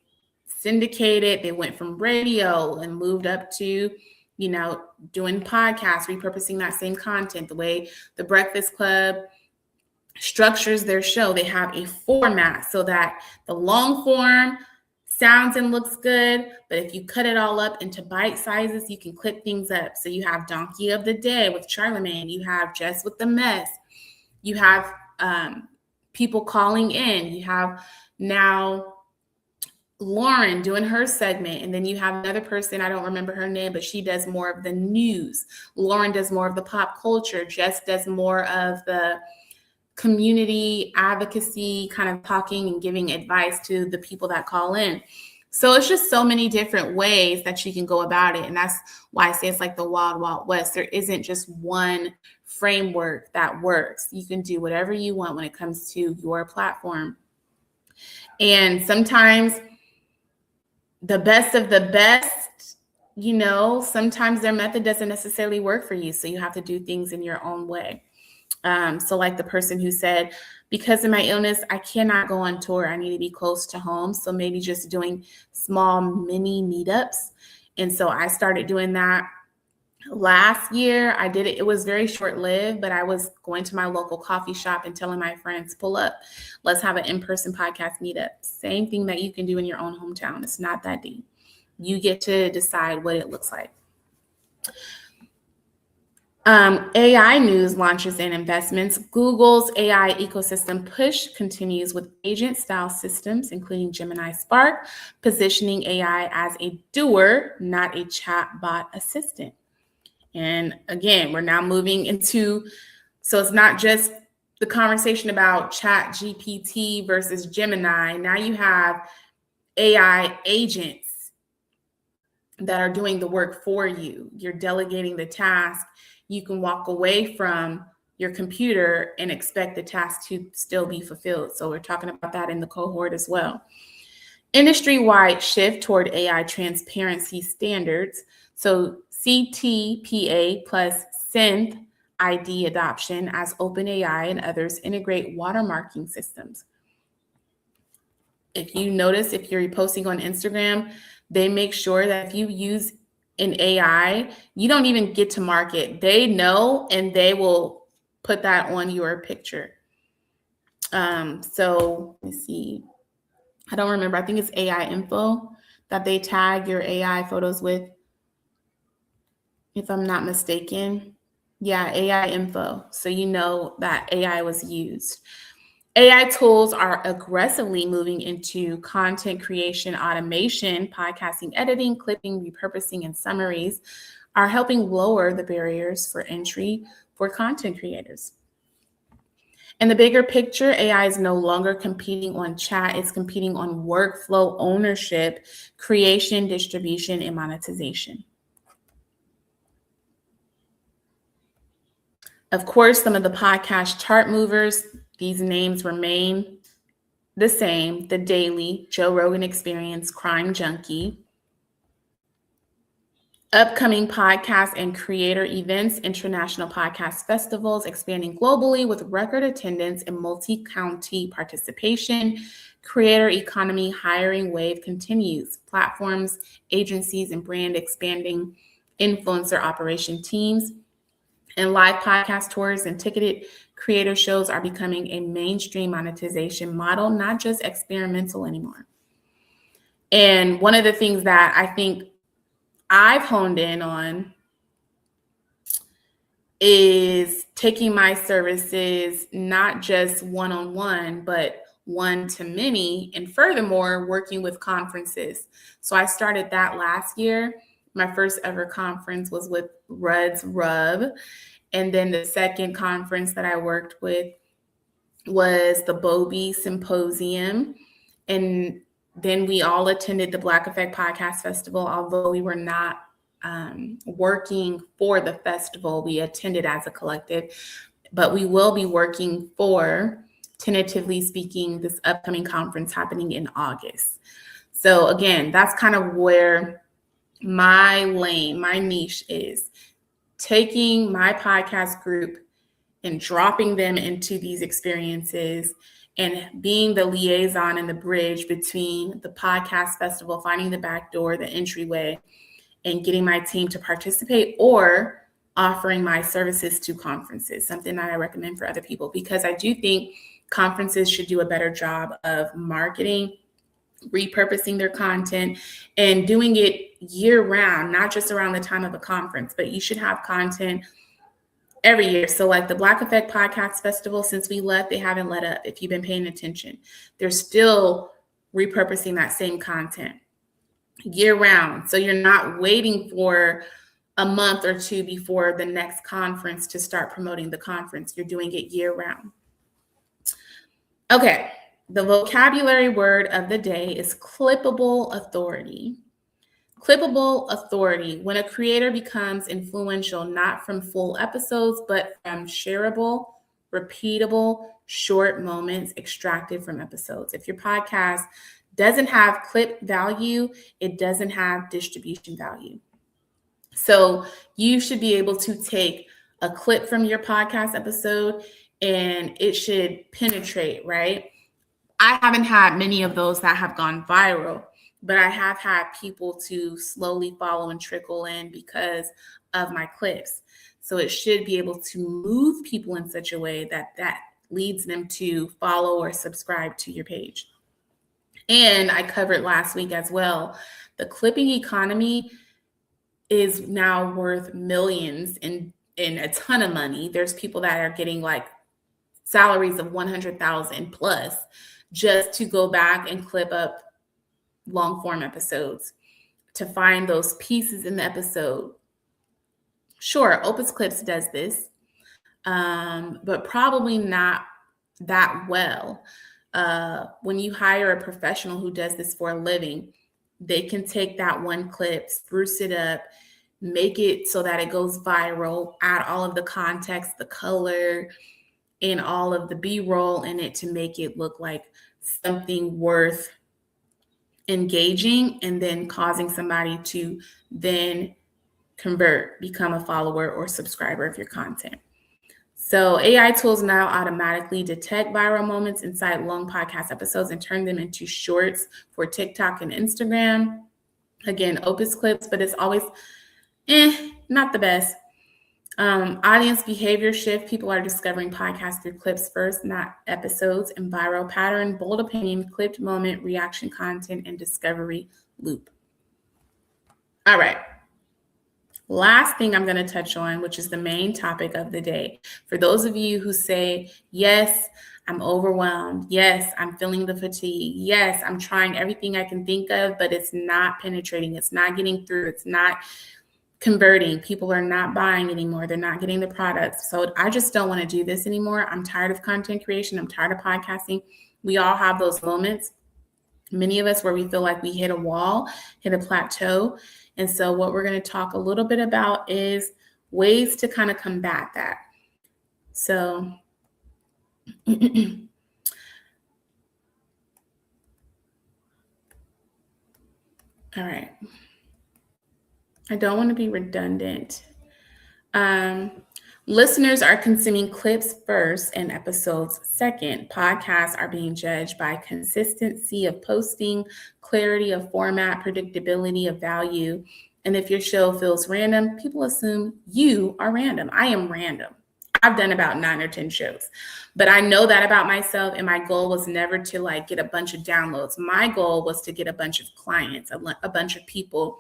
syndicated. They went from radio and moved up to, you know, doing podcasts, repurposing that same content. The way the Breakfast Club structures their show, they have a format so that the long form sounds and looks good, but if you cut it all up into bite sizes, you can clip things up. So you have Donkey of the Day with Charlemagne, you have Jess with the Mess, you have people calling in, you have now Lauren doing her segment, and then you have another person, I don't remember her name, but she does more of the news. Lauren does more of the pop culture. Jess does more of the community advocacy, kind of talking and giving advice to the people that call in. So it's just so many different ways that you can go about it. And that's why I say it's like the wild, wild west. There isn't just one framework that works. You can do whatever you want when it comes to your platform. And sometimes the best of the best, you know, sometimes their method doesn't necessarily work for you. So you have to do things in your own way. So like the person who said, because of my illness, I cannot go on tour. I need to be close to home. So maybe just doing small mini meetups. And so I started doing that last year. I did it. It was very short lived, but I was going to my local coffee shop and telling my friends, pull up, let's have an in-person podcast meetup. Same thing that you can do in your own hometown. It's not that deep. You get to decide what it looks like. AI news launches and investments. Google's AI ecosystem push continues with agent-style systems, including Gemini Spark, positioning AI as a doer, not a chatbot assistant. And again, we're now moving into, so it's not just the conversation about Chat GPT versus Gemini, now you have AI agents that are doing the work for you. You're delegating the task. You can walk away from your computer and expect the task to still be fulfilled. So we're talking about that in the cohort as well. Industry-wide shift toward AI transparency standards. So CTPA plus Synth ID adoption as OpenAI and others integrate watermarking systems. If you notice, if you're posting on Instagram, they make sure that if you use an AI, you don't even get to mark it. They know, and they will put that on your picture. So let me see. I don't remember. I think it's AI info that they tag your AI photos with, if I'm not mistaken. Yeah, AI info. So you know that AI was used. AI tools are aggressively moving into content creation, automation, podcasting, editing, clipping, repurposing, and summaries are helping lower the barriers for entry for content creators. In the bigger picture, AI is no longer competing on chat, it's competing on workflow ownership, creation, distribution, and monetization. Of course, some of the podcast chart movers, these names remain the same: The Daily, Joe Rogan Experience, Crime Junkie. Upcoming podcast and creator events, international podcast festivals expanding globally with record attendance and multi-county participation. Creator economy hiring wave continues. Platforms, agencies, and brand expanding influencer operation teams. And live podcast tours and ticketed creator shows are becoming a mainstream monetization model, not just experimental anymore. And one of the things that I think I've honed in on is taking my services not just one-on-one, but one-to-many, and furthermore, working with conferences. So I started that last year. My first ever conference was with Rudd's Rub. And then the second conference that I worked with was the Bobby Symposium. And then we all attended the Black Effect Podcast Festival, although we were not working for the festival. We attended as a collective, but we will be working for, tentatively speaking, this upcoming conference happening in August. So again, that's kind of where my lane, my niche is: taking my podcast group and dropping them into these experiences and being the liaison and the bridge between the podcast festival, finding the back door, the entryway, and getting my team to participate, or offering my services to conferences, something that I recommend for other people, because I do think conferences should do a better job of marketing, repurposing their content, and doing it year round, not just around the time of a conference, but you should have content every year. So like the Black Effect Podcast Festival, since we left, they haven't let up. If you've been paying attention, they're still repurposing that same content year round. So you're not waiting for a month or two before the next conference to start promoting the conference. You're doing it year round. Okay, the vocabulary word of the day is clippable authority. Clippable authority: when a creator becomes influential, not from full episodes, but from shareable, repeatable, short moments extracted from episodes. If your podcast doesn't have clip value, it doesn't have distribution value. So you should be able to take a clip from your podcast episode and it should penetrate, right? I haven't had many of those that have gone viral, but I have had people to slowly follow and trickle in because of my clips. So it should be able to move people in such a way that leads them to follow or subscribe to your page. And I covered last week as well, the clipping economy is now worth millions in a ton of money. There's people that are getting like salaries of 100,000 plus just to go back and clip up long form episodes, to find those pieces in the episode. Sure, Opus Clips does this. but probably not that well. When you hire a professional who does this for a living, they can take that one clip, spruce it up, make it so that it goes viral, add all of the context, the color, and all of the B-roll in it to make it look like something worth engaging, and then causing somebody to then convert, become a follower or subscriber of your content. So AI tools now automatically detect viral moments inside long podcast episodes and turn them into shorts for TikTok and Instagram. Again, Opus Clips, but it's always not the best. Audience behavior shift. People are discovering podcasts through clips first, not episodes. And viral pattern, bold opinion, clipped moment, reaction content, and discovery loop. All right. Last thing I'm going to touch on, which is the main topic of the day. For those of you who say, yes, I'm overwhelmed. Yes, I'm feeling the fatigue. Yes, I'm trying everything I can think of, but it's not penetrating. It's not getting through. It's not converting. People are not buying anymore. They're not getting the products. So I just don't want to do this anymore. I'm tired of content creation. I'm tired of podcasting. We all have those moments. Many of us where we feel like we hit a wall, hit a plateau. And so what we're going to talk a little bit about is ways to kind of combat that. So all right. I don't want to be redundant. Listeners are consuming clips first and episodes second. Podcasts are being judged by consistency of posting, clarity of format, predictability of value. And if your show feels random, people assume you are random. I am random. I've done about 9 or 10 shows, but I know that about myself. And my goal was never to like get a bunch of downloads. My goal was to get a bunch of clients, a bunch of people,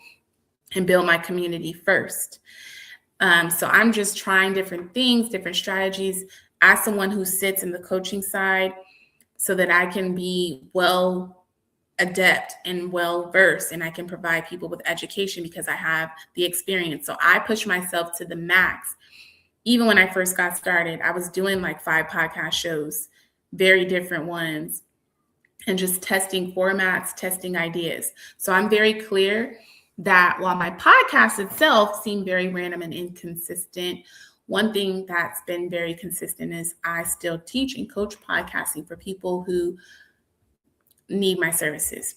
and build my community first. So I'm just trying different things, different strategies as someone who sits in the coaching side so that I can be well adept and well versed, and I can provide people with education because I have the experience. So I push myself to the max. Even when I first got started, I was doing like 5 podcast shows, very different ones, and just testing formats, testing ideas. So I'm very clear that while my podcast itself seemed very random and inconsistent, one thing that's been very consistent is I still teach and coach podcasting for people who need my services.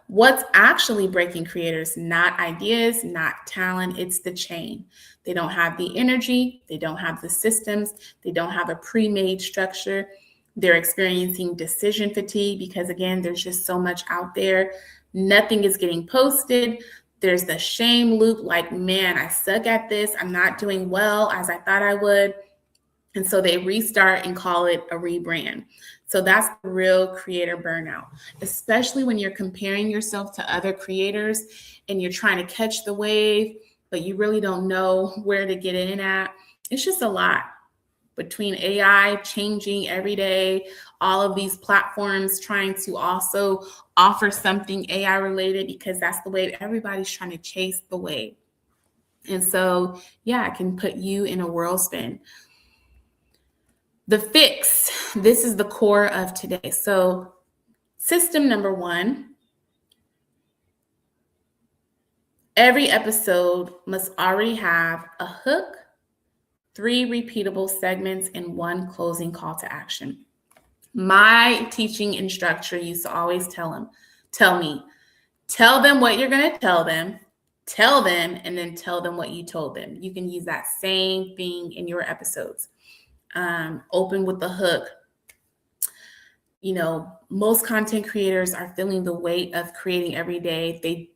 What's actually breaking creators, not ideas, not talent, it's the chain. They don't have the energy, they don't have the systems, they don't have a pre-made structure. They're experiencing decision fatigue because, again, there's just so much out there. Nothing is getting posted. There's the shame loop, like, man, I suck at this. I'm not doing well as I thought I would. And so they restart and call it a rebrand. So that's the real creator burnout, especially when you're comparing yourself to other creators and you're trying to catch the wave, but you really don't know where to get in at. It's just a lot. Between AI changing every day, all of these platforms trying to also offer something AI related because that's the wave. Everybody's trying to chase the wave. And so, yeah, it can put you in a whirlwind. The fix, this is the core of today. So system number 1, every episode must already have a hook, 3 repeatable segments, and 1 closing call to action. My teaching instructor used to always tell them what you're going to tell them, and then tell them what you told them. You can use that same thing in your episodes. Open with the hook. You know, most content creators are feeling the weight of creating every day. They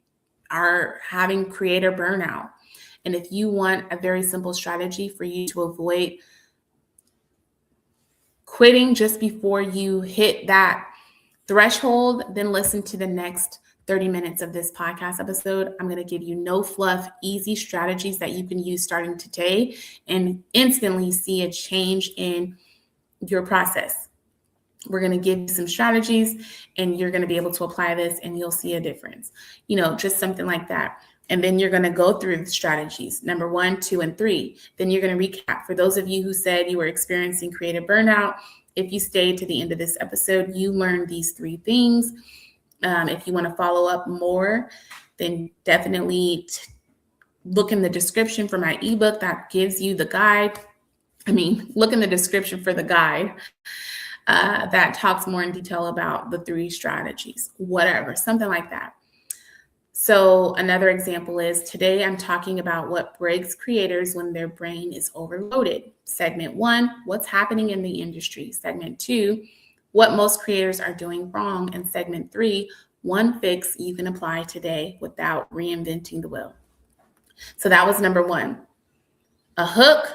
are having creator burnout. And if you want a very simple strategy for you to avoid quitting just before you hit that threshold, then listen to the next 30 minutes of this podcast episode. I'm going to give you no fluff, easy strategies that you can use starting today and instantly see a change in your process. We're going to give you some strategies and you're going to be able to apply this and you'll see a difference. You know, just something like that. And then you're going to go through the strategies, number 1, 2, and 3. Then you're going to recap. For those of you who said you were experiencing creative burnout, if you stayed to the end of this episode, you learned these 3 things. If you want to follow up more, then definitely look in the description for my ebook that gives you the guide. Look in the description for the guide that talks more in detail about the 3 strategies, whatever, something like that. So another example is, today I'm talking about what breaks creators when their brain is overloaded. Segment 1, what's happening in the industry. Segment 2, what most creators are doing wrong. And segment 3, one fix you can apply today without reinventing the wheel. So that was number 1. A hook,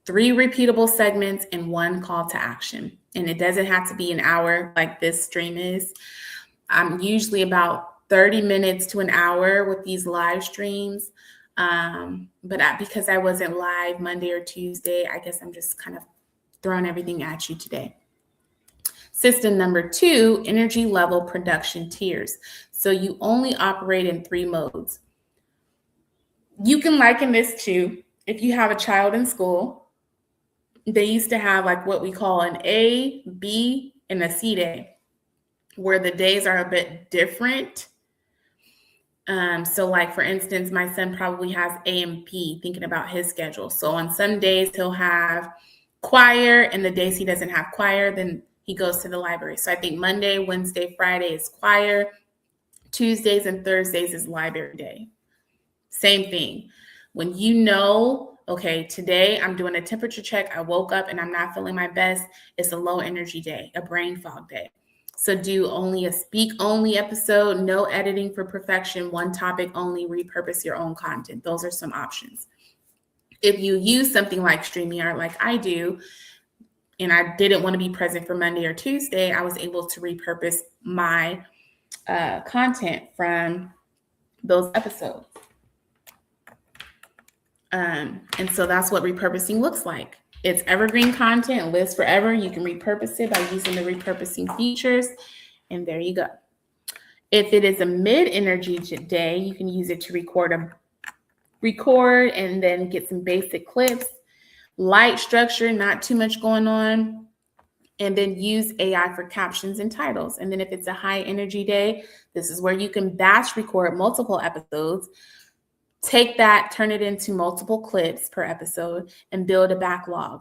3 repeatable segments, and 1 call to action. And it doesn't have to be an hour like this stream is. I'm usually about 30 minutes to an hour with these live streams. But because I wasn't live Monday or Tuesday, I guess I'm just kind of throwing everything at you today. System number 2, energy level production tiers. So you only operate in 3 modes. You can liken this to, if you have a child in school, they used to have like what we call an A, B, and a C day, where the days are a bit different. So like, for instance, my son probably has A and B, thinking about his schedule. So on some days he'll have choir, and the days he doesn't have choir, then he goes to the library. So I think Monday, Wednesday, Friday is choir. Tuesdays and Thursdays is library day. Same thing. When you know, okay, today I'm doing a temperature check, I woke up and I'm not feeling my best, it's a low energy day, a brain fog day. So do only a speak only episode, no editing for perfection, 1 topic only, repurpose your own content. Those are some options. If you use something like StreamYard, like I do, and I didn't want to be present for Monday or Tuesday, I was able to repurpose my content from those episodes. And so that's what repurposing looks like. It's evergreen content, lives forever. You can repurpose it by using the repurposing features, and there you go. If it is a mid-energy day, you can use it to record and then get some basic clips, light structure, not too much going on, and then use AI for captions and titles. And then if it's a high energy day, this is where you can batch record multiple episodes, take that, turn it into multiple clips per episode, and build a backlog.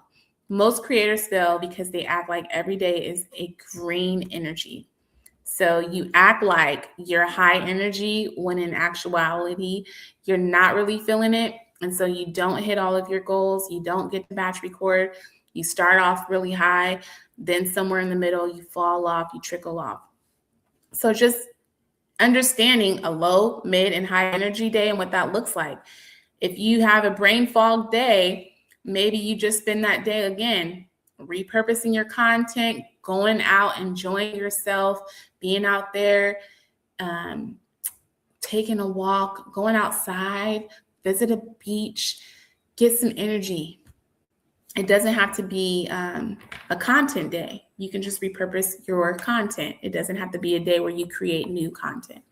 Most creators fail because they act like every day is a green energy. So you act like you're high energy when in actuality, you're not really feeling it. And so you don't hit all of your goals. You don't get to batch record. You start off really high, then somewhere in the middle, you fall off, you trickle off. So just understanding a low, mid, and high energy day and what that looks like. If you have a brain fog day, maybe you just spend that day again, repurposing your content, going out, enjoying yourself, being out there, taking a walk, going outside, visit a beach, get some energy. It doesn't have to be a content day. You can just repurpose your content. It doesn't have to be a day where you create new content.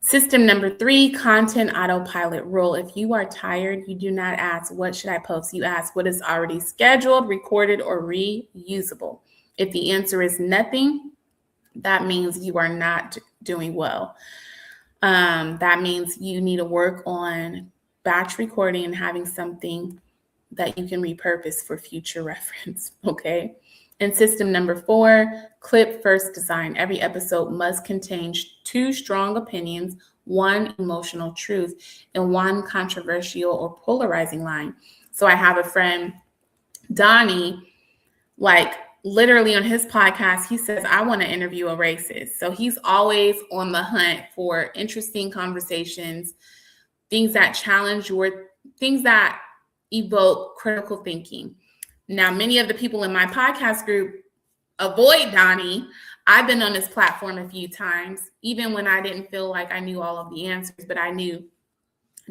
System number 3, content autopilot rule. If you are tired, you do not ask, what should I post? You ask, what is already scheduled, recorded, or reusable? If the answer is nothing, that means you are not doing well. That means you need to work on batch recording and having something that you can repurpose for future reference, okay? And system number 4, clip first design. Every episode must contain 2 strong opinions, 1 emotional truth, and 1 controversial or polarizing line. So I have a friend, Donnie, like literally on his podcast, he says, I want to interview a racist. So he's always on the hunt for interesting conversations, things that challenge things that evoke critical thinking. Now, many of the people in my podcast group avoid Donnie. I've been on this platform a few times, even when I didn't feel like I knew all of the answers, but I knew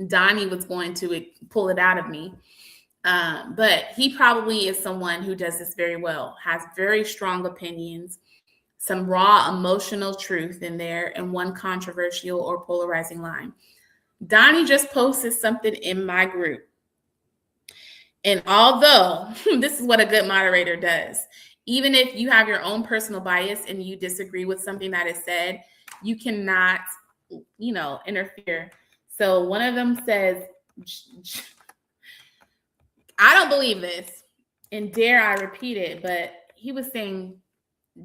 Donnie was going to pull it out of me. But he probably is someone who does this very well, has very strong opinions, some raw emotional truth in there, and 1 controversial or polarizing line. Donnie just posted something in my group. And although this is what a good moderator does, even if you have your own personal bias and you disagree with something that is said, you cannot, interfere. So one of them says, I don't believe this, and dare I repeat it, but he was saying,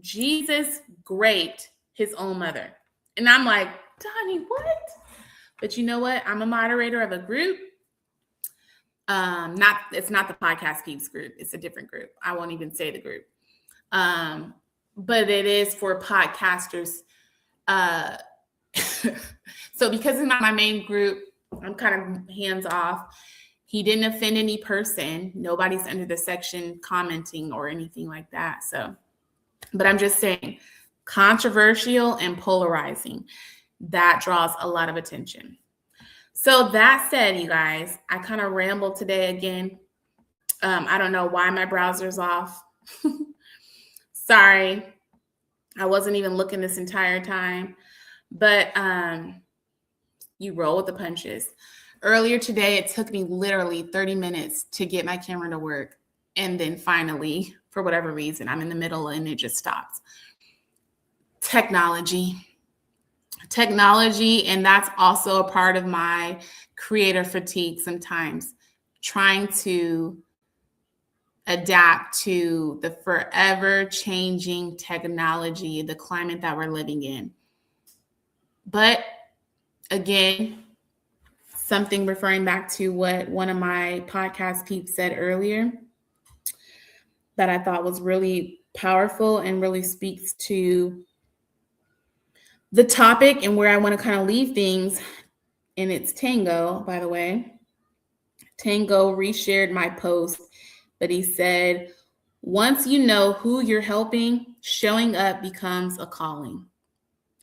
Jesus graped his own mother. And I'm like, Donnie, what? But you know what? I'm a moderator of a group. It's not the Podcast Peeps group. It's a different group. I won't even say the group. But it is for podcasters. So because it's not my main group, I'm kind of hands off. He didn't offend any person. Nobody's under the section commenting or anything like that. So, but I'm just saying, controversial and polarizing, that draws a lot of attention. So that said, you guys, I kind of rambled today again. I don't know why my browser's off. Sorry. I wasn't even looking this entire time, but you roll with the punches. Earlier today, it took me literally 30 minutes to get my camera to work. And then finally, for whatever reason, I'm in the middle and it just stops. Technology, and that's also a part of my creator fatigue sometimes, trying to adapt to the forever changing technology, the climate that we're living in. But again, something referring back to what one of my podcast peeps said earlier that I thought was really powerful and really speaks to the topic and where I want to kind of leave things. And it's Tango, by the way. Tango reshared my post, but he said, once you know who you're helping, showing up becomes a calling.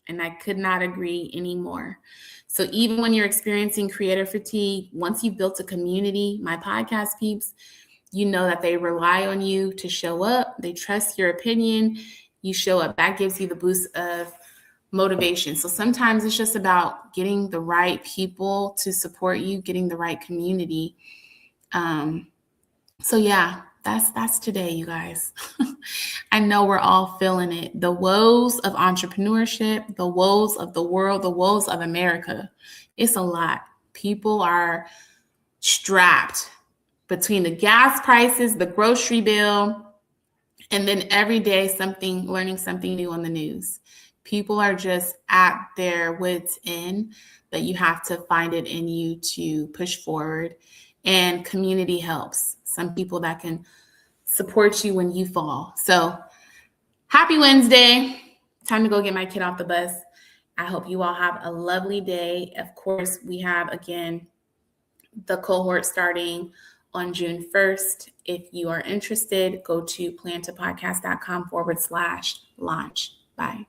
And I could not agree anymore. So even when you're experiencing creator fatigue, once you've built a community, my podcast peeps, you know that they rely on you to show up. They trust your opinion. You show up. That gives you the boost of motivation. So sometimes it's just about getting the right people to support you, getting the right community. So yeah, that's today, you guys. I know we're all feeling it. The woes of entrepreneurship, the woes of the world, the woes of America. It's a lot. People are strapped between the gas prices, the grocery bill, and then every day learning something new on the news. People are just at their wits' end, but you have to find it in you to push forward. And community helps. Some people that can support you when you fall. So happy Wednesday. Time to go get my kid off the bus. I hope you all have a lovely day. Of course, we have, again, the cohort starting on June 1st. If you are interested, go to plantopodcast.com/launch. Bye.